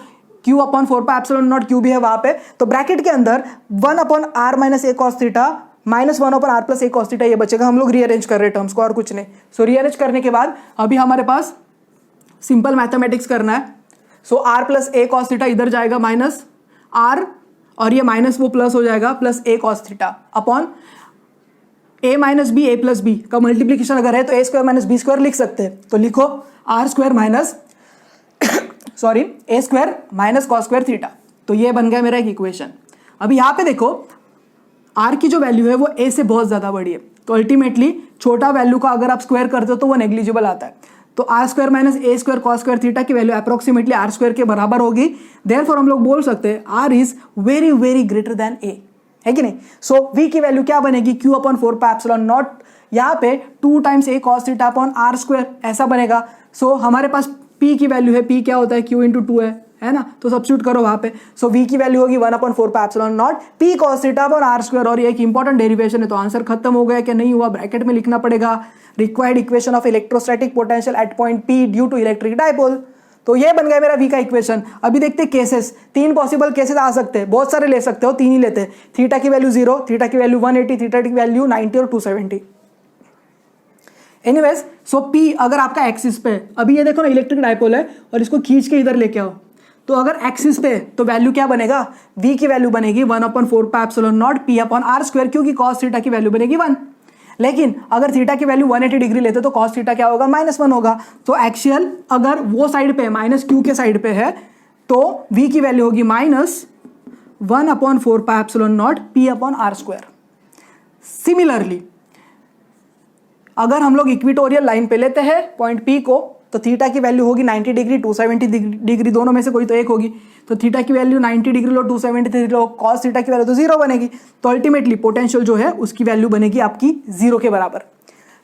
Q अपॉन 4 पाई एप्सिलॉन नॉट Q भी है वहां पे, तो ब्रैकेट के अंदर 1/r minus a cos theta minus 1/r plus a cos theta ये बचेगा। हम लोग रीअरेंज कर रहे हैं टर्म्स को और कुछ नहीं। सो रीअरेंज करने के बाद अभी हमारे पास सिंपल मैथमेटिक्स करना है। सो r plus a cos theta इधर जाएगा माइनस r, और ये माइनस वो प्लस हो जाएगा plus a cos theta upon a minus b, a plus b का मल्टीप्लीकेशन अगर है तो a square minus b square लिख सकते हैं। तो लिखो r square minus a square minus cos square theta. तो ये बन गया मेरा एक इक्वेशन। अभी यहाँ पे देखो r की जो वैल्यू है वो a से बहुत ज्यादा बड़ी है, तो अल्टीमेटली छोटा वैल्यू का अगर आप स्क्वायर करते हो तो वो नेग्लिजिबल आता है। तो r square minus a square cos square theta की वैल्यू अप्रोक्सीमेटली r स्क्वायर के बराबर होगी। देयरफॉर हम लोग बोल सकते हैं r is very very greater than a, है कि नहीं। सो v की वैल्यू क्या बनेगी, Q upon 4 pi epsilon not, यहाँ पे 2 times a cos theta upon r square ऐसा बनेगा। सो हमारे पास p की वैल्यू है, p क्या होता है, q इंटू 2 है ना, तो सब्स्टिट्यूट करो वहां पे। सो v की वैल्यू होगी 1/4 pi epsilon not p cos theta upon r square, और ये एक इंपॉर्टेंट डेरिवेशन है। तो आंसर खत्म हो गया कि नहीं हुआ, ब्रैकेट में लिखना पड़ेगा required equation of electrostatic potential at point P due to electric dipole. तो ये बन गया मेरा v का इक्वेशन। अभी देखते हैं केसेस, 3 पॉसिबल केसेस आ सकते हैं, बहुत सारे ले सकते हो, 3 ही लेते हैं। थीटा की वैल्यू 0, थीटा की वैल्यू 180, थीटा की वैल्यू 90 और 270। एनीवेज सो P अगर आपका एक्सिस पे, अभी ये देखो ना इलेक्ट्रिक डाइपोल है और इसको खींच के इधर लेके आओ, तो अगर एक्सिस पे तो वैल्यू क्या बनेगा, v की वैल्यू बनेगी 1/4 pi epsilon not P upon r square, क्योंकि cos थीटा की वैल्यू बनेगी 1। लेकिन अगर थीटा की वैल्यू 180 डिग्री लेते तो cos थीटा क्या होगा, -1 होगा। तो एक्चुअल अगर वो साइड पे माइनस q के साइड पे है तो v की वैल्यू होगी -1/4 pi epsilon not P upon r square. Similarly अगर हम लोग इक्विटोरियल लाइन पे लेते हैं पॉइंट P को, तो थीटा की वैल्यू होगी 90 डिग्री, 270 डिग्री, दोनों में से कोई तो एक होगी। तो थीटा की वैल्यू 90 डिग्री लो, 270 लो, कॉस थीटा की वैल्यू तो 0 बनेगी। तो अल्टीमेटली पोटेंशियल जो है उसकी वैल्यू बनेगी आपकी 0 के बराबर।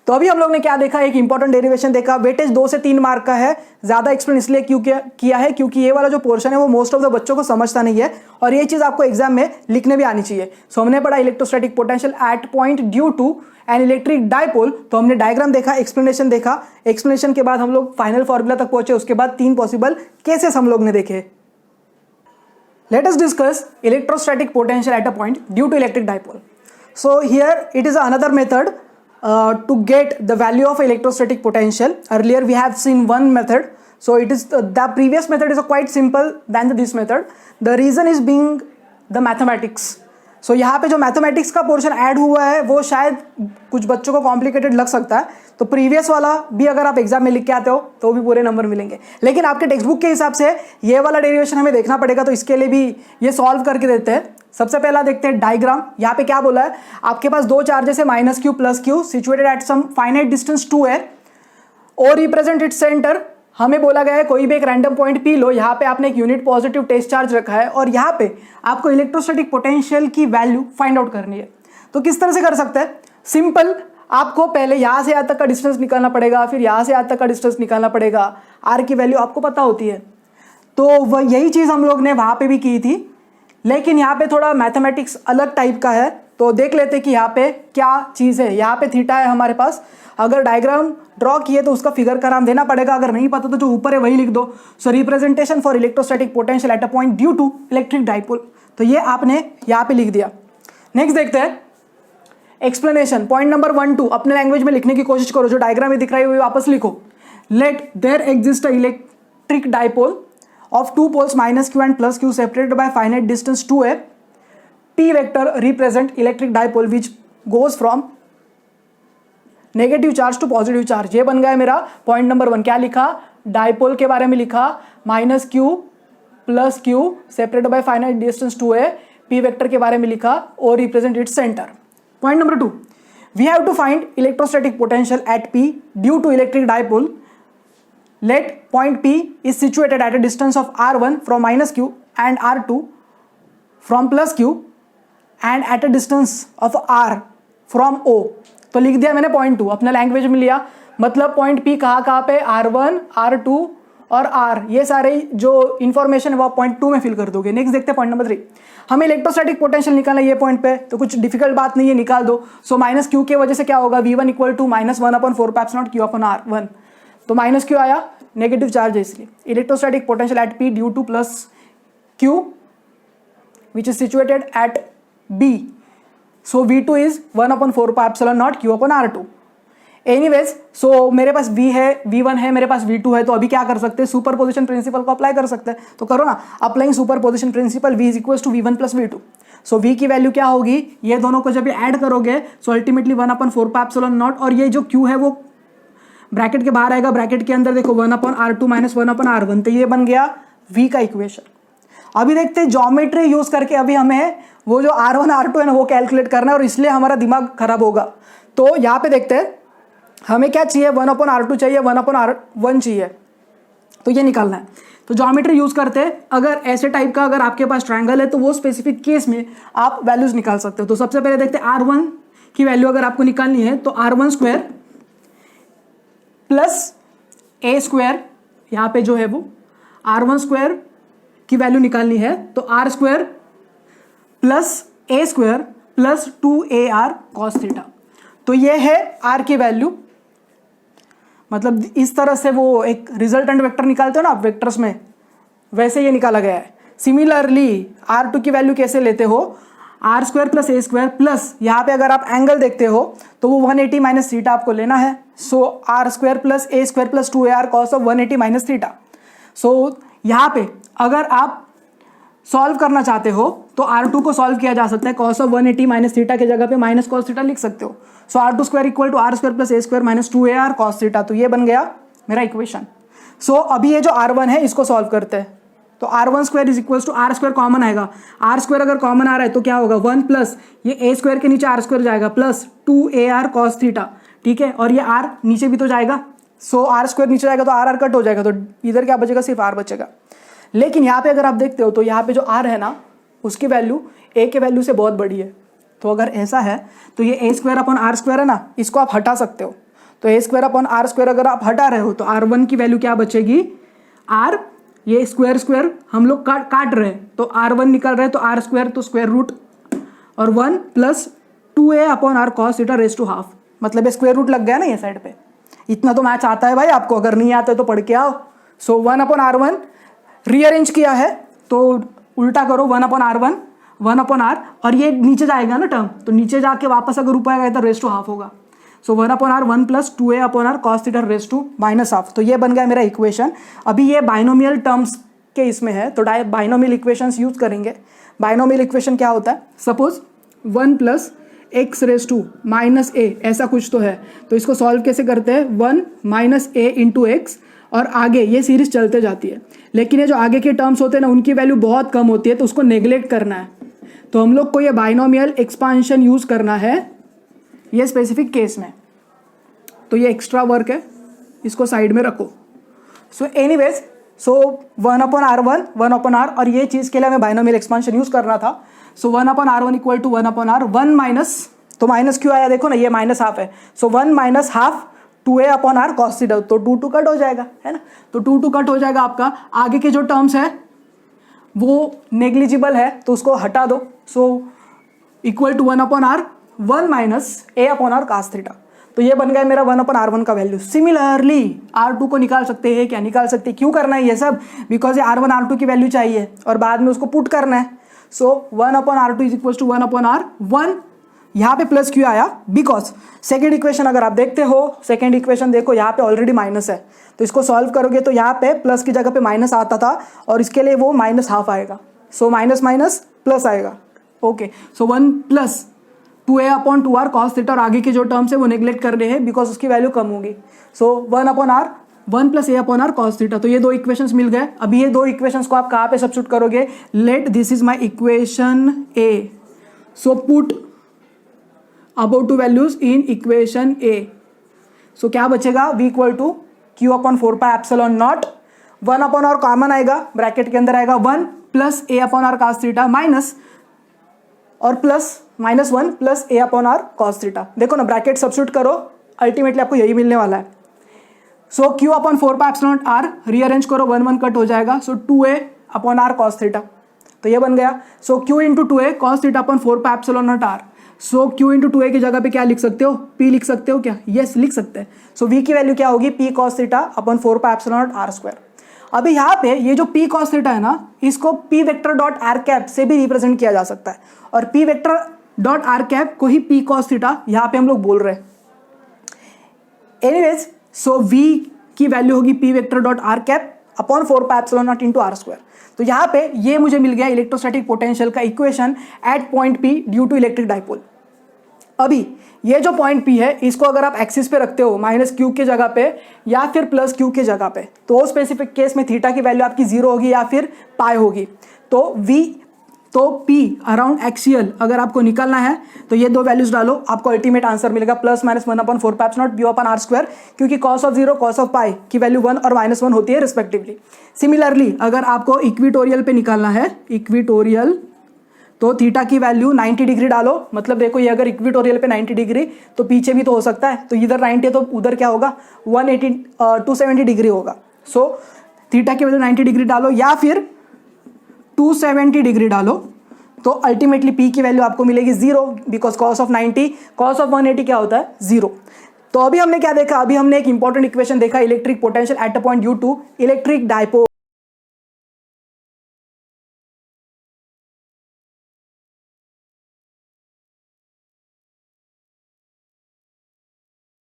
तो अभी हम लोग ने क्या देखा, एक इंपॉर्टेंट डेरिवेशन देखा। वेटेज 2 से 3 मार्क का है, ज्यादा एक्सप्लेन इसलिए किया है क्योंकि ये वाला जो पोर्शन है वो मोस्ट ऑफ द बच्चों को समझता नहीं है, और ये चीज आपको एग्जाम में लिखने भी आनी चाहिए। सो हमने पढ़ा electrostatic potential at point due to an electric dipole. तो हमने डायग्राम देखा, एक्सप्लेनेशन देखा, एक्सप्लेनेशन के बाद हम लोग फाइनल फॉर्मूला तक पहुंचे, उसके बाद 3 पॉसिबल केसेस हम लोग ने देखे। Let us discuss electrostatic potential at a point due to electric dipole. So here it is another method to get the value of electrostatic potential. Earlier we have seen one method, so it is the previous method is quite simple than this method. The reason is being the mathematics. So यहाँ पे जो मैथमेटिक्स का पोर्शन ऐड हुआ है वो शायद कुछ बच्चों को कॉम्प्लिकेटेड लग सकता है, तो प्रीवियस वाला भी अगर आप एग्जाम में लिख के आते हो तो भी पूरे नंबर मिलेंगे। लेकिन आपके टेक्स्ट बुक के हिसाब से ये वाला डेरिवेशन हमें देखना पड़ेगा, तो इसके लिए भी ये सॉल्व करके देते हैं। सबसे पहला देखते हैं डायग्राम। यहाँ पे क्या बोला है, आपके पास 2 चार्जेस है -q plus q situated at some finite distance 2 है, और रिप्रेजेंट इट्स सेंटर। हमें बोला गया है कोई भी एक रैंडम पॉइंट P लो, यहाँ पे आपने एक यूनिट पॉजिटिव टेस्ट चार्ज रखा है, और यहाँ पे आपको इलेक्ट्रोस्टैटिक पोटेंशियल की वैल्यू फाइंड आउट करनी है। तो किस तरह से कर सकते हैं, सिंपल, आपको पहले यहाँ से यहाँ तक का डिस्टेंस निकालना पड़ेगा, फिर यहाँ से यहाँ तक का डिस्टेंस निकालना पड़ेगा। R की वैल्यू आपको पता होती है, तो वह यही चीज़ हम लोग ने वहाँ पे भी की थी, लेकिन यहाँ पे थोड़ा मैथमेटिक्स अलग टाइप का है। तो देख लेते कि यहाँ पे क्या चीज़ है। यहाँ पे थीटा है हमारे पास, अगर डायग्राम ड्रॉ किए तो उसका फिगर का नाम देना पड़ेगा, अगर नहीं पता तो जो ऊपर है वही लिख दो। So representation for electrostatic potential at a point due to electric dipole, तो ये आपने यहाँ पे लिख दिया। नेक्स्ट देखते हैं एक्सप्लेनेशन। पॉइंट नंबर 1 2 अपने लैंग्वेज में लिखने की कोशिश करो, जो डायग्राम में दिख रही है वापस लिखो। Let there exist a electric dipole of 2 poles -q and +q separated by finite distance 2a. P vector represent electric dipole which goes from negative charge to positive charge, ये बन गया मेरा पॉइंट नंबर 1। क्या लिखा, डायपोल के बारे में लिखा, -q + q separated by finite distance 2a, p vector के बारे में लिखा और represent its centre. Point number 2, we have to find electrostatic potential at p due to electric dipole. Let point P is situated at a distance of r1 from -q and r2 from +q and at a distance of r from O। तो लिख दिया मैंने पॉइंट 2, अपने लैंग्वेज में लिया, मतलब पॉइंट P कहाँ पे, r1, r2 और r, ये सारे जो इन्फॉर्मेशन है वो आप पॉइंट 2 में फिल कर दोगे। नेक्स्ट देखते हैं पॉइंट नंबर 3, हमें इलेक्ट्रोस्टैटिक पोटेंशियल निकालना है ये पॉइंट पे, तो कुछ डिफिकल्ट बात नहीं है, निकाल दो। सो -q के वजह से क्या होगा, v1 = -1/4πε0 q/r1, तो माइनस क्यों आया, नेगेटिव चार्ज है इसलिए। Electrostatic potential at P due to +q which is situated at B, so V2 is 1/4πε0 q/r2। Anyways, so मेरे पास V है, V1 है, मेरे पास V2 है, तो अभी क्या कर सकते हैं, सुपर पोजिशन प्रिंसिपल को अप्लाई कर सकते हैं, तो करो ना, applying superposition principle, V is equal to V1 + V2। So V की वैल्यू क्या होगी, ये दोनों को जब ऐड करोगे सो अल्टीमेटली 1/4πε0, और ये जो Q है वो ब्रैकेट के बाहर आएगा, ब्रैकेट के अंदर देखो 1/r2 - 1/r1, तो ये बन गया V का इक्वेशन। अभी देखते हैं ज्योमेट्री यूज करके, अभी हमें वो जो r1 r2 है ना वो कैलकुलेट करना है, और इसलिए हमारा दिमाग खराब होगा। तो यहाँ पे देखते हैं हमें क्या चाहिए, 1/r2 चाहिए, 1/r1 चाहिए, तो ये निकालना है। तो ज्योमेट्री यूज करते हैं, अगर ऐसे टाइप का अगर आपके पास ट्रायंगल है तो वो स्पेसिफिक केस में आप वैल्यूज निकाल सकते हो। तो सबसे पहले देखते हैं r1 की वैल्यू अगर आपको निकालनी है तो r1² + a², यहाँ पे जो है वो r1² की वैल्यू निकालनी है, तो r² + a² + 2ar cos theta, तो ये है r की वैल्यू। मतलब इस तरह से वो एक रिजल्टेंट वेक्टर निकालते हो ना आप वेक्टर्स में, वैसे ये निकाला गया है। सिमिलरली r2 की वैल्यू कैसे लेते हो, r² + a² प्लस यहाँ पे अगर आप एंगल देखते हो तो वो 180 - थीटा आपको लेना है। सो r² + a² + 2ar cos 180 - theta. सो यहाँ पे अगर आप सॉल्व करना चाहते हो तो r2 को सॉल्व किया जा सकता है, cos 180 - थीटा के जगह पे माइनस cos थीटा लिख सकते हो। सो r2² = r² + a² - 2ar cos theta, तो ये बन गया मेरा इक्वेशन। सो अभी ये जो r1 है इसको सॉल्व करते हैं, तो r1² = r² कॉमन आएगा, r² अगर कॉमन आ रहा है तो क्या होगा, 1 प्लस ये a² के नीचे r² जाएगा प्लस 2ar cos थीटा, ठीक है, और ये r नीचे भी तो जाएगा, सो r² नीचे जाएगा तो r कट हो जाएगा, तो इधर क्या बचेगा, सिर्फ r बचेगा। लेकिन यहाँ पे अगर आप देखते हो तो यहाँ पे जो r है ना उसकी वैल्यू a के वैल्यू से बहुत बड़ी है, तो अगर ऐसा है तो ये a²/r² है ना, इसको आप हटा सकते हो। तो a²/r² अगर आप हटा रहे हो तो r1 की वैल्यू क्या बचेगी, r, ये स्क्वायर हम लोग काट रहे हैं तो r1 निकल रहे हैं, तो r² तो स्क्वायर रूट और 1 + 2a/r cos theta raise to half, मतलब ये स्क्वायर रूट लग गया ना ये साइड पे। इतना तो मैच आता है भाई आपको, अगर नहीं आता है तो पढ़ के आओ। सो 1/r1 रीअरेंज किया है तो उल्टा करो, 1/r1 1/r, और ये नीचे जाएगा ना टर्म, तो नीचे जाके वापस अगर ऊपर आएगा तो रेज़ टू हाफ होगा। So 1/r 1 + 2a/r cos theta raise to -half, तो ये बन गया मेरा इक्वेशन। अभी ये बाइनोमियल टर्म्स के इसमें है तो बाइनोमियल इक्वेशंस यूज करेंगे। बाइनोमियल इक्वेशन क्या होता है, suppose 1 + x raise to -a ऐसा कुछ तो है, तो इसको सॉल्व कैसे करते हैं, 1 - a × x, और आगे ये सीरीज चलते जाती है, लेकिन ये जो आगे के टर्म्स होते हैं ना उनकी वैल्यू बहुत कम होती है, तो उसको नेग्लेक्ट करना है, तो हम लोग को ये बाइनोमियल एक्सपांशन यूज करना है ये स्पेसिफिक केस में। तो ये एक्स्ट्रा वर्क है, इसको साइड में रखो। सो एनीवेज, सो 1/r1 1/r, और ये चीज़ के लिए हमें बाइनोमियल एक्सपांशन यूज करना था। सो 1/r1 = 1/r 1 माइनस, तो माइनस क्यों आया देखो ना, ये -हाफ है, सो 1 - हाफ 2a/r cos थीटा, तो 2 कट हो जाएगा, है ना, तो 2 कट हो जाएगा आपका। आगे के जो टर्म्स है वो नेग्लिजिबल है तो उसको हटा दो। सो = 1/r 1 - a/r cos थीटा, तो ये बन गया मेरा 1/r1 का वैल्यू। सिमिलरली r2 को निकाल सकते हैं, क्या निकाल सकते हैं, क्यों करना है ये सब, बिकॉज ये r1 r2 की वैल्यू चाहिए और बाद में उसको पुट करना है। सो 1/r2 = 1/r1, यहाँ पे प्लस क्यों आया, बिकॉज सेकेंड इक्वेशन अगर आप देखते हो, सेकेंड इक्वेशन देखो यहाँ पे ऑलरेडी माइनस है, तो इसको सॉल्व करोगे तो यहाँ पे प्लस की जगह पे माइनस आता था और इसके लिए वो -हाफ आएगा, सो माइनस प्लस आएगा। ओके, सो 1 + 2a/2r cos थीटा, और आगे के जो टर्म्स है वो नेग्लेक्ट कर रहे हैं बिकॉज उसकी वैल्यू कम होगी. सो 1/r 1 + a/r cos थीटा. तो ये दो इक्वेशंस मिल गए. अभी ये दो इक्वेशंस को आप कहाँ पे सब्स्टिट्यूट करोगे? Let this is my equation A. So put about to values in equation A. सो क्या बचेगा? v = q/4πε0. 1/r कॉमन आएगा, ब्रैकेट के अंदर आएगा 1 + a/r cos थीटा माइनस और प्लस -1 + a/r cos थीटा. देखो ना, ब्रैकेट सब्स्टिट्यूट करो, अल्टीमेटली आपको यही मिलने वाला है. सो q/4πε0r रीअरेंज करो, 1 1 कट हो जाएगा. सो 2a/r cos थीटा, तो ये बन गया. सो q × 2a cos θ/4πε0r. सो q × 2a की जगह पे क्या लिख सकते हो? p लिख सकते हो क्या? यस, लिख सकते हैं. सो v की वैल्यू क्या होगी? p cos θ/4πε0r². अभी यहाँ पे ये जो p cos थीटा है ना, इसको p vector dot R cap से भी रिप्रेजेंट किया जा सकता है, और p vector dot R cap को ही p cos थीटा यहाँ पे हम लोग बोल रहे हैं. एनीवेज, सो v की वैल्यू होगी p vector dot R cap upon 4πε0 into r². तो यहाँ पे ये मुझे मिल गया इलेक्ट्रोस्टैटिक पोटेंशियल का equation at point p due to electric dipole. अभी ये जो पॉइंट P है, इसको अगर आप एक्सिस पे रखते हो -q के जगह पे या फिर +q के जगह पे, तो स्पेसिफिक केस में थीटा की वैल्यू आपकी 0 होगी या फिर पाई होगी. तो P अराउंड एक्सियल अगर आपको निकालना है तो ये दो वैल्यूज डालो, आपको अल्टीमेट आंसर मिलेगा +-1/4πε0 p/r², क्योंकि cos ऑफ 0 cos ऑफ पाई की वैल्यू 1 और -1 होती है रिस्पेक्टिवली. सिमिलरली अगर आपको इक्विटोरियल पे निकालना है, इक्विटोरियल, तो थीटा की वैल्यू 90 डिग्री डालो. मतलब देखो, ये अगर इक्विटोरियल पे 90 डिग्री, तो पीछे भी तो हो सकता है, तो इधर 90 है तो उधर क्या होगा? 270 डिग्री होगा. सो थीटा की वैल्यू 90 डिग्री डालो या फिर 270 डिग्री डालो, तो अल्टीमेटली p की वैल्यू आपको मिलेगी 0, because cos of 90 cos of 180 क्या होता है? 0. तो अभी हमने क्या देखा? अभी हमने एक इंपॉर्टेंट इक्वेशन देखा, electric potential at a point due to electric dipole.